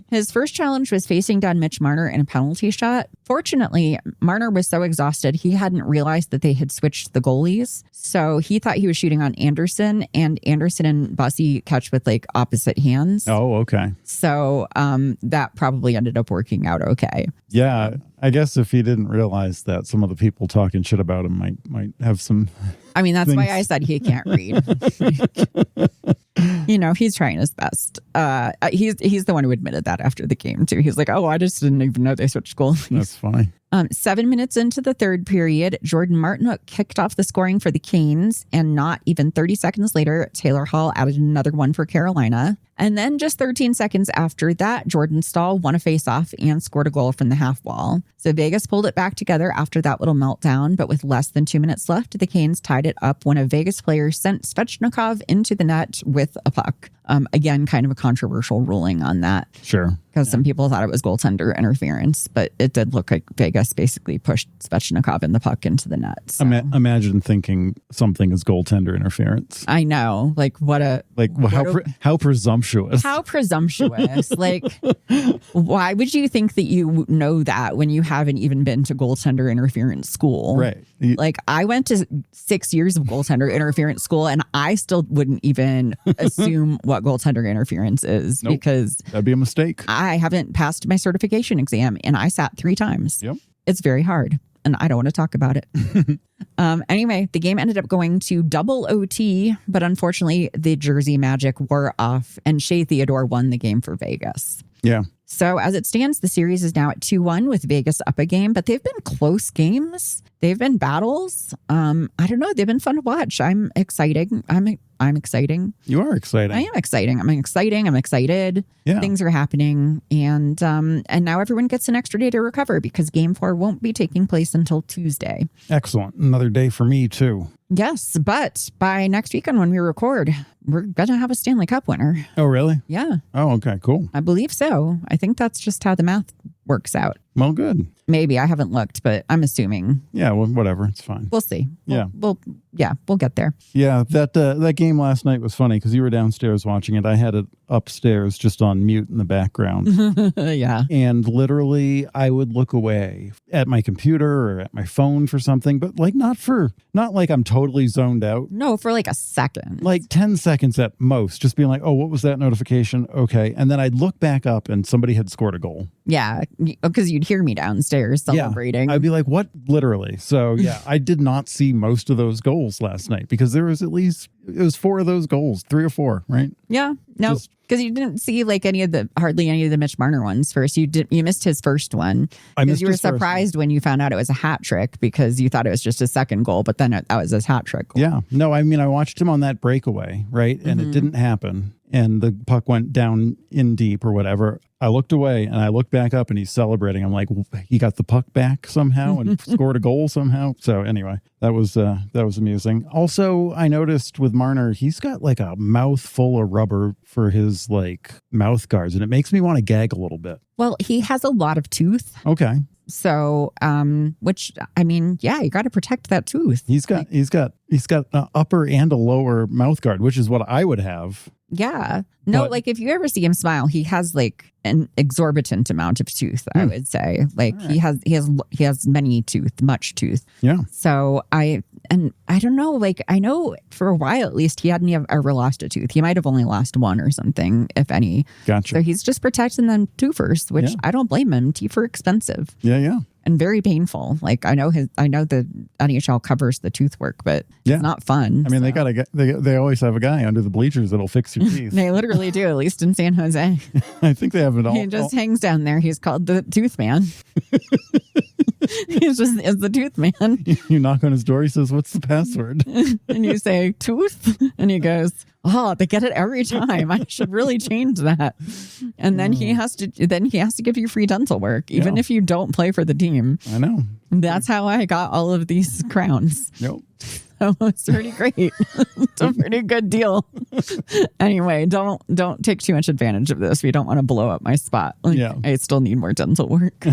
[SPEAKER 1] His first challenge was facing down Mitch Marner in a penalty shot. Fortunately, Marner was so exhausted, he hadn't realized that they had switched the goalies. So he thought he was shooting on Anderson, and Anderson and Bussey catch with like opposite hands.
[SPEAKER 2] Oh, okay.
[SPEAKER 1] So that probably ended up working out okay.
[SPEAKER 2] Yeah, I guess if he didn't realize that, some of the people talking shit about him might have some.
[SPEAKER 1] I mean, that's why I said he can't read. You know, he's trying his best. He's the one who admitted that after the game, too. He's like, oh, I just didn't even know they switched goalies.
[SPEAKER 2] That's funny.
[SPEAKER 1] 7 minutes into the third period, Jordan Martinook kicked off the scoring for the Canes, and not even 30 seconds later, Taylor Hall added another one for Carolina. And then just 13 seconds after that, Jordan Stahl won a faceoff and scored a goal from the half wall. So Vegas pulled it back together after that little meltdown, but with less than 2 minutes left, the Canes tied it up when a Vegas player sent Svechnikov into the net with a puck. Again, kind of a controversial ruling on that.
[SPEAKER 2] Sure.
[SPEAKER 1] Because some people thought it was goaltender interference, but it did look like Vegas basically pushed Svechnikov and the puck into the net. So.
[SPEAKER 2] Imagine thinking something is goaltender interference.
[SPEAKER 1] I know. Like,
[SPEAKER 2] how presumptuous.
[SPEAKER 1] How presumptuous. Like, why would you think that you know that when you haven't even been to goaltender interference school?
[SPEAKER 2] Right.
[SPEAKER 1] Like, I went to 6 years of goaltender interference school, and I still wouldn't even assume what goaltender interference is.
[SPEAKER 2] Nope.
[SPEAKER 1] Because
[SPEAKER 2] that'd be a mistake.
[SPEAKER 1] I haven't passed my certification exam, and I sat 3 times.
[SPEAKER 2] Yep.
[SPEAKER 1] It's very hard, and I don't want to talk about it. Anyway, the game ended up going to double OT, but unfortunately, the Jersey Magic wore off, and Shea Theodore won the game for Vegas.
[SPEAKER 2] Yeah.
[SPEAKER 1] So as it stands, the series is now at 2-1 with Vegas up a game, but they've been close games. They've been battles. I don't know. They've been fun to watch. I'm exciting. I'm exciting.
[SPEAKER 2] You are exciting.
[SPEAKER 1] I am exciting. I'm excited.
[SPEAKER 2] Yeah.
[SPEAKER 1] Things are happening. And now everyone gets an extra day to recover because game 4 won't be taking place until Tuesday.
[SPEAKER 2] Excellent. Another day for me, too.
[SPEAKER 1] Yes, but by next weekend when we record, we're going to have a Stanley Cup winner.
[SPEAKER 2] Oh, really?
[SPEAKER 1] Yeah.
[SPEAKER 2] Oh, okay, cool.
[SPEAKER 1] I believe so. I think that's just how the math works out.
[SPEAKER 2] Well, good.
[SPEAKER 1] Maybe. I haven't looked, but I'm assuming.
[SPEAKER 2] Yeah, well, whatever. It's fine.
[SPEAKER 1] We'll see.
[SPEAKER 2] Yeah.
[SPEAKER 1] We'll get there.
[SPEAKER 2] Yeah, that game last night was funny because you were downstairs watching it. I had it upstairs just on mute in the background.
[SPEAKER 1] Yeah.
[SPEAKER 2] And literally I would look away at my computer or at my phone for something, but like not like I'm totally zoned out.
[SPEAKER 1] No, for like a second.
[SPEAKER 2] Like 10 seconds at most, just being like, oh, what was that notification? Okay. And then I'd look back up and somebody had scored a goal.
[SPEAKER 1] Yeah, because you'd hear me downstairs celebrating.
[SPEAKER 2] Yeah, I'd be like, what? Literally. So yeah, I did not see most of those goals last night because there was it was 4 of those goals, 3 or 4, right?
[SPEAKER 1] Yeah. No, because you didn't see like hardly any of the Mitch Marner ones first. You missed his first one. Because you were surprised when you found out it was a hat trick because you thought it was just a second goal, but then that was his hat trick goal.
[SPEAKER 2] Yeah. No, I mean, I watched him on that breakaway, right? And it didn't happen. And the puck went down in deep or whatever. I looked away and I looked back up and he's celebrating. I'm like, he got the puck back somehow and scored a goal somehow. So anyway, that was amusing. Also, I noticed with Marner, he's got like a mouth full of rubber for his like mouth guards, and it makes me want to gag a little bit.
[SPEAKER 1] Well, he has a lot of tooth.
[SPEAKER 2] Okay.
[SPEAKER 1] So, which I mean, yeah, you got to protect that tooth.
[SPEAKER 2] He's got an upper and a lower mouth guard, which is what I would have.
[SPEAKER 1] Yeah. No,
[SPEAKER 2] But-
[SPEAKER 1] like if you ever see him smile, he has like an exorbitant amount of tooth, I would say. Like he has much tooth.
[SPEAKER 2] Yeah.
[SPEAKER 1] So I don't know, like I know for a while at least he hadn't ever lost a tooth. He might have only lost one or something, if any.
[SPEAKER 2] Gotcha.
[SPEAKER 1] So he's just protecting them toothers, which I don't blame him. Teeth are expensive.
[SPEAKER 2] Yeah.
[SPEAKER 1] And very painful. Like I know the NHL covers the tooth work, but it's not fun.
[SPEAKER 2] I mean, they always have a guy under the bleachers that'll fix your teeth.
[SPEAKER 1] They literally do, at least in San Jose.
[SPEAKER 2] I think they have it all.
[SPEAKER 1] He just hangs down there. He's called the Tooth Man. He's the Tooth Man.
[SPEAKER 2] You knock on his door. He says, "What's the password?"
[SPEAKER 1] And you say, "Tooth," and he goes, "Oh, they get it every time. I should really change that." And then he has to give you free dental work, even if you don't play for the team.
[SPEAKER 2] I know.
[SPEAKER 1] That's how I got all of these crowns.
[SPEAKER 2] Yep.
[SPEAKER 1] So it's pretty great. It's a pretty good deal. Anyway, don't take too much advantage of this. We don't want to blow up my spot. Like, I still need more dental work.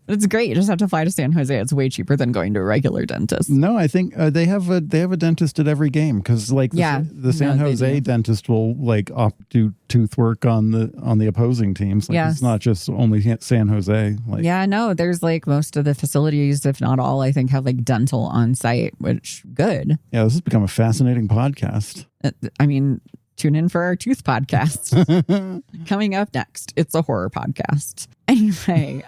[SPEAKER 1] It's great. You just have to fly to San Jose. It's way cheaper than going to a regular dentist.
[SPEAKER 2] No, I think they have a dentist at every game because like the San Jose dentist will like do tooth work on the opposing teams. Like it's not just only San Jose. Like
[SPEAKER 1] no, there's like most of the facilities, if not all, I think have like dental on site, which good.
[SPEAKER 2] Yeah, this has become a fascinating podcast.
[SPEAKER 1] I mean, tune in for our tooth podcast. Coming up next, it's a horror podcast. Anyway,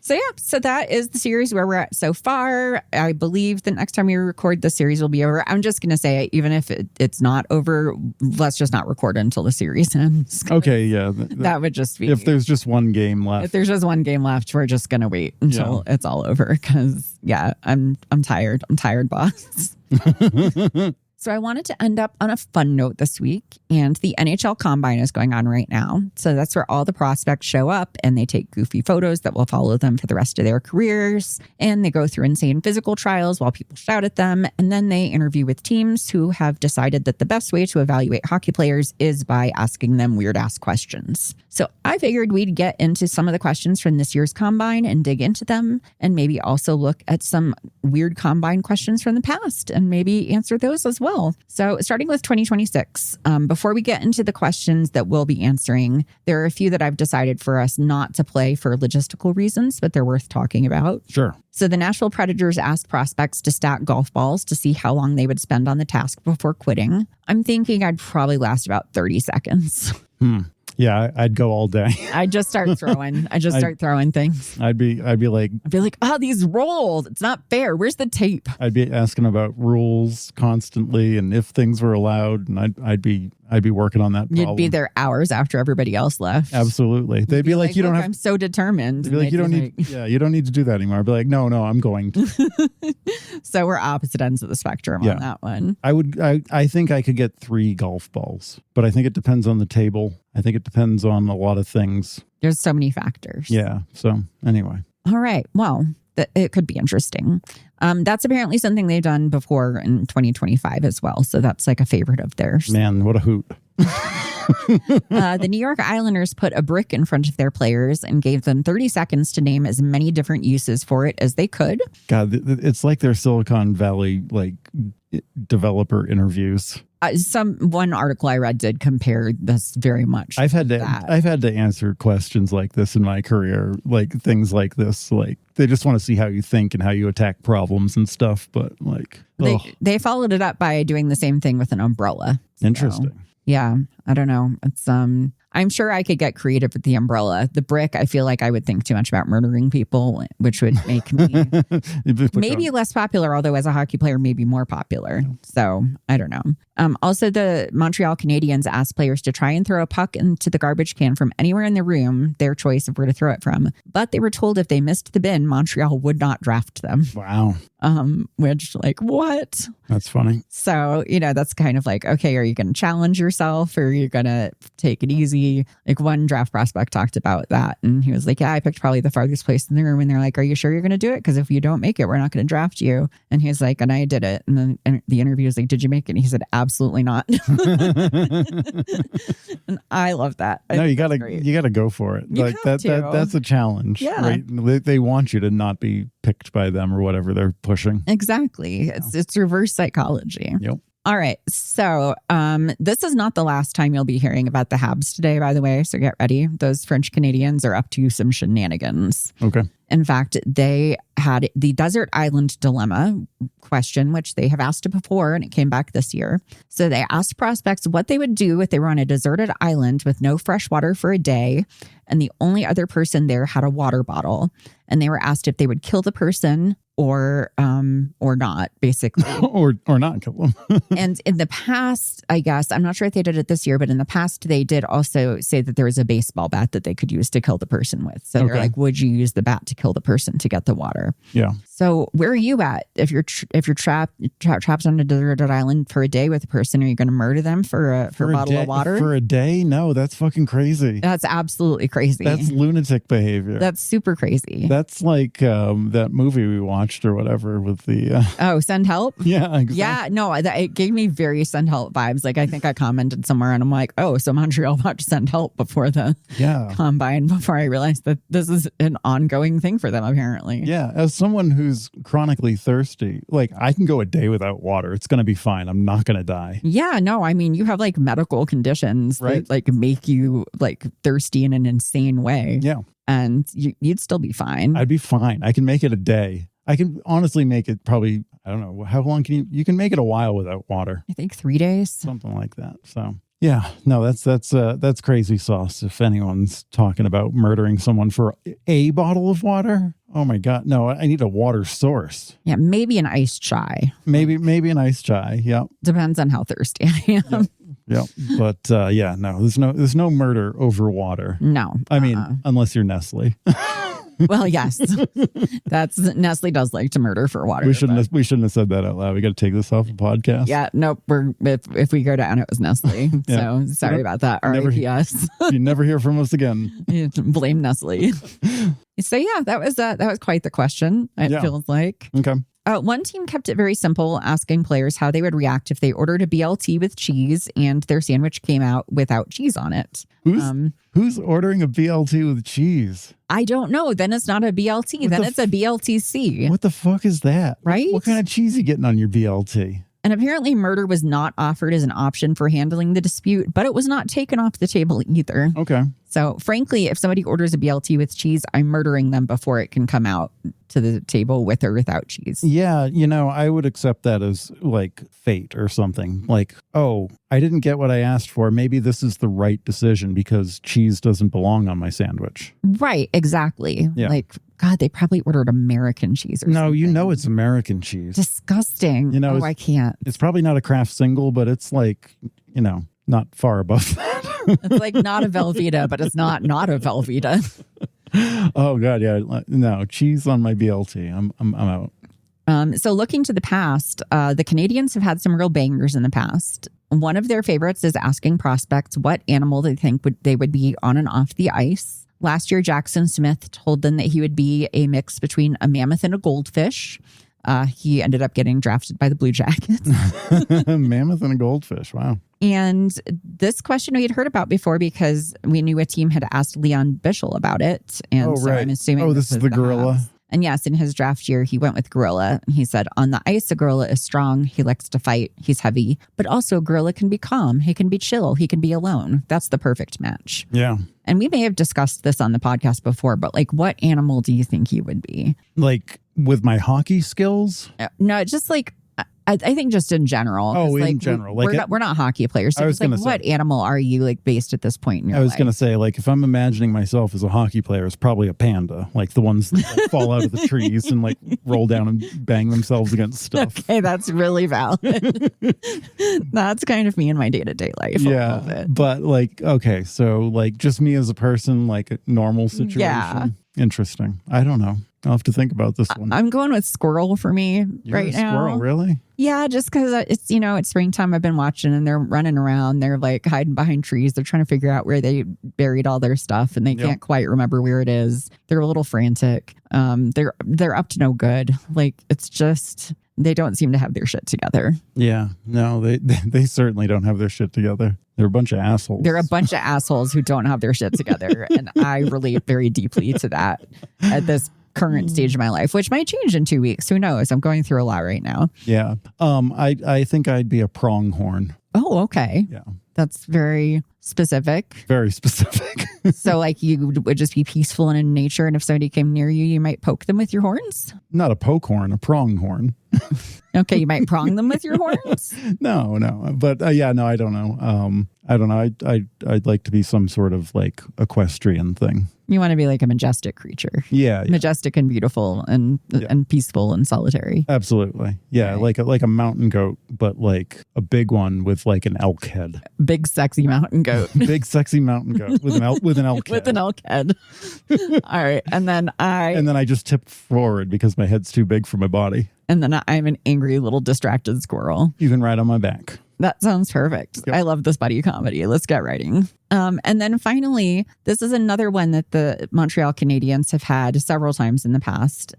[SPEAKER 1] so that is the series where we're at so far. I believe the next time we record, the series will be over. I'm just going to say, even if it's not over, let's just not record until the series ends.
[SPEAKER 2] Okay, yeah.
[SPEAKER 1] That would just be...
[SPEAKER 2] If there's just one game left.
[SPEAKER 1] If there's just one game left, we're just going to wait until it's all over because, I'm tired. I'm tired, boss. So I wanted to end up on a fun note this week, and the NHL Combine is going on right now. So that's where all the prospects show up and they take goofy photos that will follow them for the rest of their careers. And they go through insane physical trials while people shout at them. And then they interview with teams who have decided that the best way to evaluate hockey players is by asking them weird ass questions. So I figured we'd get into some of the questions from this year's Combine and dig into them, and maybe also look at some weird Combine questions from the past and maybe answer those as well. So starting with 2026, before we get into the questions that we'll be answering, there are a few that I've decided for us not to play for logistical reasons, but they're worth talking about.
[SPEAKER 2] Sure.
[SPEAKER 1] So the Nashville Predators asked prospects to stack golf balls to see how long they would spend on the task before quitting. I'm thinking I'd probably last about 30 seconds.
[SPEAKER 2] Yeah, I'd go all day.
[SPEAKER 1] I'd just start throwing. Start throwing things.
[SPEAKER 2] I'd be like,
[SPEAKER 1] oh, these rolled. It's not fair. Where's the tape?
[SPEAKER 2] I'd be asking about rules constantly and if things were allowed, and I'd be working on that problem.
[SPEAKER 1] You'd be there hours after everybody else left.
[SPEAKER 2] Absolutely. They'd be like, you don't have.
[SPEAKER 1] I'm so determined.
[SPEAKER 2] They'd be like, you don't need. Yeah, you don't need to do that anymore. I'd be like, no, I'm going to.
[SPEAKER 1] So we're opposite ends of the spectrum on that one.
[SPEAKER 2] I think I could get 3 golf balls, but I think it depends on the table. I think it depends on a lot of things.
[SPEAKER 1] There's so many factors.
[SPEAKER 2] Yeah. So anyway.
[SPEAKER 1] All right. Well, it could be interesting. That's apparently something they've done before in 2025 as well. So that's like a favorite of theirs.
[SPEAKER 2] Man, what a hoot.
[SPEAKER 1] The New York Islanders put a brick in front of their players and gave them 30 seconds to name as many different uses for it as they could.
[SPEAKER 2] God, it's like their Silicon Valley developer interviews.
[SPEAKER 1] One article I read did compare this very much.
[SPEAKER 2] I've had to answer questions like this in my career, like things like this. Like they just want to see how you think and how you attack problems and stuff. But
[SPEAKER 1] they followed it up by doing the same thing with an umbrella.
[SPEAKER 2] Interesting.
[SPEAKER 1] So, yeah, I don't know. It's I'm sure I could get creative with the umbrella. The brick, I feel like I would think too much about murdering people, which would make me maybe less popular, although as a hockey player, maybe more popular. So I don't know. Also, the Montreal Canadiens asked players to try and throw a puck into the garbage can from anywhere in the room, their choice of where to throw it from. But they were told if they missed the bin, Montreal would not draft them.
[SPEAKER 2] Wow.
[SPEAKER 1] Which what?
[SPEAKER 2] That's funny.
[SPEAKER 1] So, that's kind of like, okay, are you going to challenge yourself or are you going to take it easy? Like one draft prospect talked about that and he was like, yeah, I picked probably the farthest place in the room. And they're like, are you sure you're going to do it? Because if you don't make it, we're not going to draft you. And he's like, and I did it. And then the interview was like, did you make it? And he said, absolutely not. And I love that.
[SPEAKER 2] No, you gotta go for it. That's a challenge.
[SPEAKER 1] Yeah.
[SPEAKER 2] Right? They want you to not be picked by them or whatever they're pushing.
[SPEAKER 1] Exactly. It's reverse psychology.
[SPEAKER 2] Yep.
[SPEAKER 1] All right. So this is not the last time you'll be hearing about the Habs today, by the way. So get ready. Those French Canadians are up to some shenanigans.
[SPEAKER 2] Okay.
[SPEAKER 1] In fact, they had the desert island dilemma question, which they have asked before, and it came back this year. So they asked prospects what they would do if they were on a deserted island with no fresh water for a day, and the only other person there had a water bottle. And they were asked if they would kill the person or not, basically.
[SPEAKER 2] or not kill them.
[SPEAKER 1] And in the past, I guess, I'm not sure if they did it this year, but in the past, they did also say that there was a baseball bat that they could use to kill the person with. So they're like, would you use the bat to kill the person to get the water?
[SPEAKER 2] Yeah.
[SPEAKER 1] So where are you at? If you're trapped on a deserted island for a day with a person, are you going to murder them for a bottle of water?
[SPEAKER 2] For a day? No, that's fucking crazy.
[SPEAKER 1] That's absolutely crazy.
[SPEAKER 2] That's lunatic behavior.
[SPEAKER 1] That's super crazy.
[SPEAKER 2] That's like that movie we watched or whatever with the...
[SPEAKER 1] Send help?
[SPEAKER 2] Yeah, exactly.
[SPEAKER 1] Yeah, no, it gave me very send help vibes. Like, I think I commented somewhere and I'm like, oh, so Montreal watched send help before the Combine, before I realized that this is an ongoing thing for them, apparently.
[SPEAKER 2] Yeah, as someone who's chronically thirsty, like, I can go a day without water. It's going to be fine. I'm not going to die.
[SPEAKER 1] Yeah, no, I mean, you have like medical conditions that like make you like thirsty in an insane way.
[SPEAKER 2] Yeah.
[SPEAKER 1] And you'd still be fine.
[SPEAKER 2] I'd be fine. I can make it a day. I can honestly make it probably, I don't know, how long can you can make it a while without water.
[SPEAKER 1] I think 3 days.
[SPEAKER 2] Something like that. So, yeah, no, that's crazy sauce. If anyone's talking about murdering someone for a bottle of water, oh my God, no, I need a water source.
[SPEAKER 1] Yeah, maybe an iced chai.
[SPEAKER 2] Maybe an iced chai. Yeah.
[SPEAKER 1] Depends on how thirsty I am.
[SPEAKER 2] Yeah. But no, there's no murder over water.
[SPEAKER 1] No.
[SPEAKER 2] I mean, unless you're Nestle.
[SPEAKER 1] Well, yes, that's Nestle does like to murder for water.
[SPEAKER 2] We shouldn't have said that out loud. We got to take this off the podcast.
[SPEAKER 1] Yeah, nope. If we go down, it was Nestle. So sorry about that. R.I.P.S.
[SPEAKER 2] You never hear from us again.
[SPEAKER 1] Blame Nestle. So yeah, that was quite the question. It feels like.
[SPEAKER 2] Okay.
[SPEAKER 1] One team kept it very simple, asking players how they would react if they ordered a BLT with cheese and their sandwich came out without cheese on it.
[SPEAKER 2] Who's ordering a BLT with cheese?
[SPEAKER 1] I don't know. Then it's not a BLT. Then it's a BLTC.
[SPEAKER 2] What the fuck is that?
[SPEAKER 1] Right?
[SPEAKER 2] What kind of cheese you getting on your BLT?
[SPEAKER 1] And apparently murder was not offered as an option for handling the dispute, but it was not taken off the table either.
[SPEAKER 2] Okay.
[SPEAKER 1] So frankly, if somebody orders a BLT with cheese, I'm murdering them before it can come out to the table with or without cheese.
[SPEAKER 2] Yeah, I would accept that as like fate or something. Like, oh, I didn't get what I asked for. Maybe this is the right decision because cheese doesn't belong on my sandwich.
[SPEAKER 1] Right, exactly.
[SPEAKER 2] Yeah.
[SPEAKER 1] Like, God, they probably ordered American cheese or something.
[SPEAKER 2] No, it's American cheese.
[SPEAKER 1] Disgusting. I can't.
[SPEAKER 2] It's probably not a Kraft single, but it's like, not far above that.
[SPEAKER 1] It's like not a Velveeta, but it's not a Velveeta.
[SPEAKER 2] Oh God, yeah. No, cheese on my BLT. I'm out.
[SPEAKER 1] So looking to the past, the Canadians have had some real bangers in the past. One of their favorites is asking prospects what animal they think they would be on and off the ice. Last year, Jackson Smith told them that he would be a mix between a mammoth and a goldfish. He ended up getting drafted by the Blue Jackets.
[SPEAKER 2] Mammoth and a goldfish. Wow.
[SPEAKER 1] And this question we had heard about before because we knew a team had asked Leon Bischel about it. And so I'm assuming
[SPEAKER 2] this is the gorilla.
[SPEAKER 1] Habs. And yes, in his draft year, he went with gorilla. He said, on the ice, a gorilla is strong. He likes to fight. He's heavy. But also a gorilla can be calm. He can be chill. He can be alone. That's the perfect match.
[SPEAKER 2] Yeah.
[SPEAKER 1] And we may have discussed this on the podcast before, but like, what animal do you think you would be?
[SPEAKER 2] Like with my hockey skills?
[SPEAKER 1] No, just like, I think just in general.
[SPEAKER 2] Oh, in general.
[SPEAKER 1] We're not hockey players. So what animal are you like based at this point in your life?
[SPEAKER 2] I was going to say, like, if I'm imagining myself as a hockey player, it's probably a panda. Like the ones that like, fall out of the trees and like roll down and bang themselves against stuff.
[SPEAKER 1] Okay, that's really valid. That's kind of me in my day-to-day life.
[SPEAKER 2] Yeah, but like, okay, so like just me as a person, like a normal situation. Yeah. Interesting. I don't know. I'll have to think about this one.
[SPEAKER 1] I'm going with squirrel for me right now.
[SPEAKER 2] Squirrel, really?
[SPEAKER 1] Yeah, just because it's, it's springtime. I've been watching and they're running around. They're like hiding behind trees. They're trying to figure out where they buried all their stuff and they can't quite remember where it is. They're a little frantic. They're up to no good. Like, it's just, they don't seem to have their shit together.
[SPEAKER 2] Yeah, no, they certainly don't have their shit together. They're a bunch of assholes.
[SPEAKER 1] They're a bunch of assholes who don't have their shit together. And I relate very deeply to that at this current stage of my life, which might change in 2 weeks. Who knows? I'm going through a lot right now.
[SPEAKER 2] Yeah. I think I'd be a pronghorn.
[SPEAKER 1] Oh, okay.
[SPEAKER 2] Yeah.
[SPEAKER 1] That's very specific.
[SPEAKER 2] Very specific.
[SPEAKER 1] So like you would just be peaceful and in nature. And if somebody came near you, you might poke them with your horns.
[SPEAKER 2] Not a poke horn, a pronghorn.
[SPEAKER 1] Okay. You might prong them with your horns.
[SPEAKER 2] No. But no, I don't know. I don't know. I'd like to be some sort of like equestrian thing.
[SPEAKER 1] You want to be like a majestic creature.
[SPEAKER 2] Yeah.
[SPEAKER 1] Majestic and beautiful and peaceful and solitary.
[SPEAKER 2] Absolutely. Yeah.
[SPEAKER 1] Right.
[SPEAKER 2] Like a mountain goat, but like a big one with like an elk head.
[SPEAKER 1] Big sexy mountain goat.
[SPEAKER 2] Big sexy mountain goat with an elk head.
[SPEAKER 1] With an elk head. All right. And then I
[SPEAKER 2] just tip forward because my head's too big for my body.
[SPEAKER 1] And then I'm an angry little distracted squirrel.
[SPEAKER 2] You can ride on my back.
[SPEAKER 1] That sounds perfect. Yep. I love this buddy comedy. Let's get writing. And then finally, this is another one that the Montreal Canadiens have had several times in the past.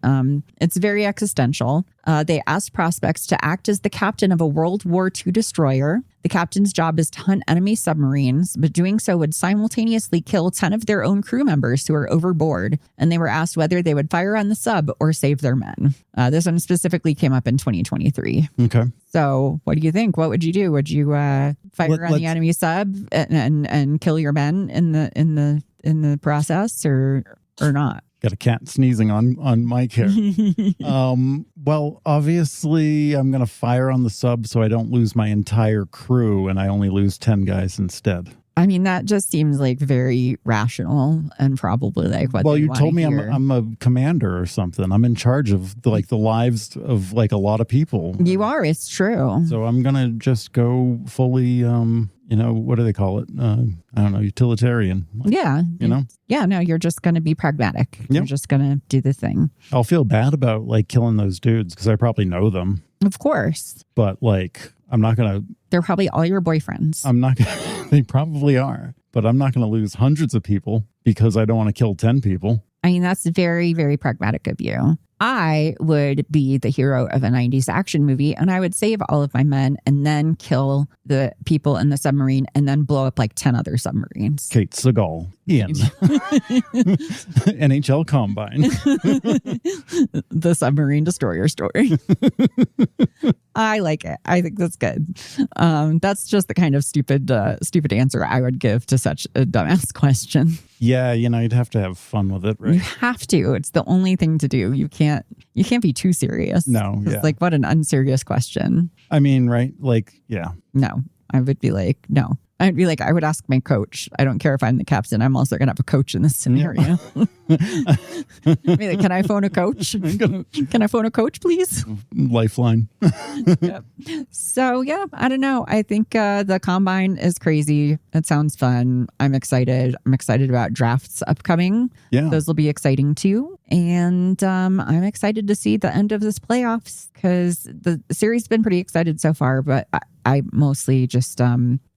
[SPEAKER 1] It's very existential. They asked prospects to act as the captain of a World War II destroyer. The captain's job is to hunt enemy submarines, but doing so would simultaneously kill 10 of their own crew members who are overboard. And they were asked whether they would fire on the sub or save their men. This one specifically came up in 2023.
[SPEAKER 2] Okay.
[SPEAKER 1] So what do you think? What would you do? Would you fire on the enemy sub and kill your men in the process or not?
[SPEAKER 2] Got a cat sneezing on mic here. Well, obviously, I'm going to fire on the sub so I don't lose my entire crew and I only lose 10 guys instead.
[SPEAKER 1] I mean, that just seems like very rational and probably like what.
[SPEAKER 2] Well, you told me I'm a commander or something. I'm in charge of the lives of like a lot of people.
[SPEAKER 1] You are. It's true.
[SPEAKER 2] So I'm going to just go fully, what do they call it? I don't know, utilitarian.
[SPEAKER 1] Yeah.
[SPEAKER 2] Yeah,
[SPEAKER 1] no, you're just going to be pragmatic.
[SPEAKER 2] Yep.
[SPEAKER 1] You're just going to do the thing.
[SPEAKER 2] I'll feel bad about like killing those dudes because I probably know them.
[SPEAKER 1] Of course.
[SPEAKER 2] But like, I'm not going to.
[SPEAKER 1] They're probably all your boyfriends.
[SPEAKER 2] I'm not going to. They probably are. But I'm not going to lose hundreds of people because I don't want to kill 10 people.
[SPEAKER 1] I mean, that's very, very pragmatic of you. I would be the hero of a 90s action movie and I would save all of my men and then kill the people in the submarine and then blow up like 10 other submarines.
[SPEAKER 2] Kate Seagal in NHL Combine.
[SPEAKER 1] The submarine destroyer story. I like it. I think that's good. That's just the kind of stupid answer I would give to such a dumbass question.
[SPEAKER 2] Yeah, you'd have to have fun with it, right?
[SPEAKER 1] You have to. It's the only thing to do. You can't be too serious.
[SPEAKER 2] No,
[SPEAKER 1] It's like, what an unserious question.
[SPEAKER 2] I mean, right? Like, yeah.
[SPEAKER 1] No, I would be like, no. I'd be like, I would ask my coach. I don't care if I'm the captain. I'm also going to have a coach in this scenario. Yeah. I'd be like, can I phone a coach? Can I phone a coach, please?
[SPEAKER 2] Lifeline.
[SPEAKER 1] Yep. So, yeah, I don't know. I think the Combine is crazy. It sounds fun. I'm excited. I'm excited about drafts upcoming.
[SPEAKER 2] Yeah.
[SPEAKER 1] Those will be exciting too. And I'm excited to see the end of this playoffs because the series has been pretty excited so far, but I mostly just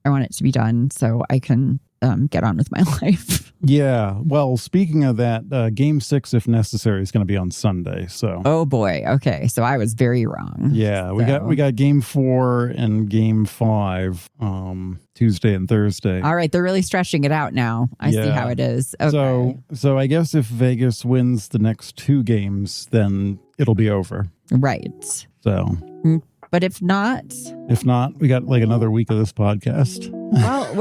[SPEAKER 1] I want it to be done so I can get on with my life.
[SPEAKER 2] Yeah. Well, speaking of that, Game 6, if necessary, is going to be on Sunday. So.
[SPEAKER 1] Oh boy. Okay. So I was very wrong.
[SPEAKER 2] Yeah, we got Game 4 and Game 5 Tuesday and Thursday.
[SPEAKER 1] All right, they're really stretching it out now. I see how it is. Okay.
[SPEAKER 2] So I guess if Vegas wins the next 2 games, then it'll be over.
[SPEAKER 1] Right.
[SPEAKER 2] So.
[SPEAKER 1] But if not,
[SPEAKER 2] we got like another week of this podcast.
[SPEAKER 1] Well,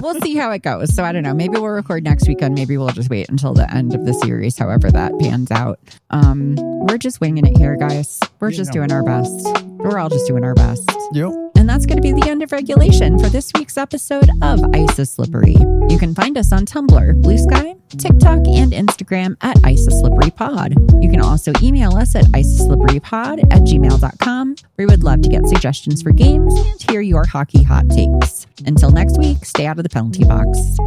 [SPEAKER 1] we'll see how it goes. So I don't know. Maybe we'll record next weekend. Maybe we'll just wait until the end of the series, however that pans out. We're just winging it here, guys. We're just doing our best. We're all just doing our best.
[SPEAKER 2] Yep.
[SPEAKER 1] And that's going to be the end of regulation for this week's episode of Ice is Slippery. You can find us on Tumblr, Blue Sky, TikTok, and Instagram at iceisslipperypod. You can also email us at iceisslipperypod@gmail.com. We would love to get suggestions for games and hear your hockey hot takes. Until next week, stay out of the penalty box.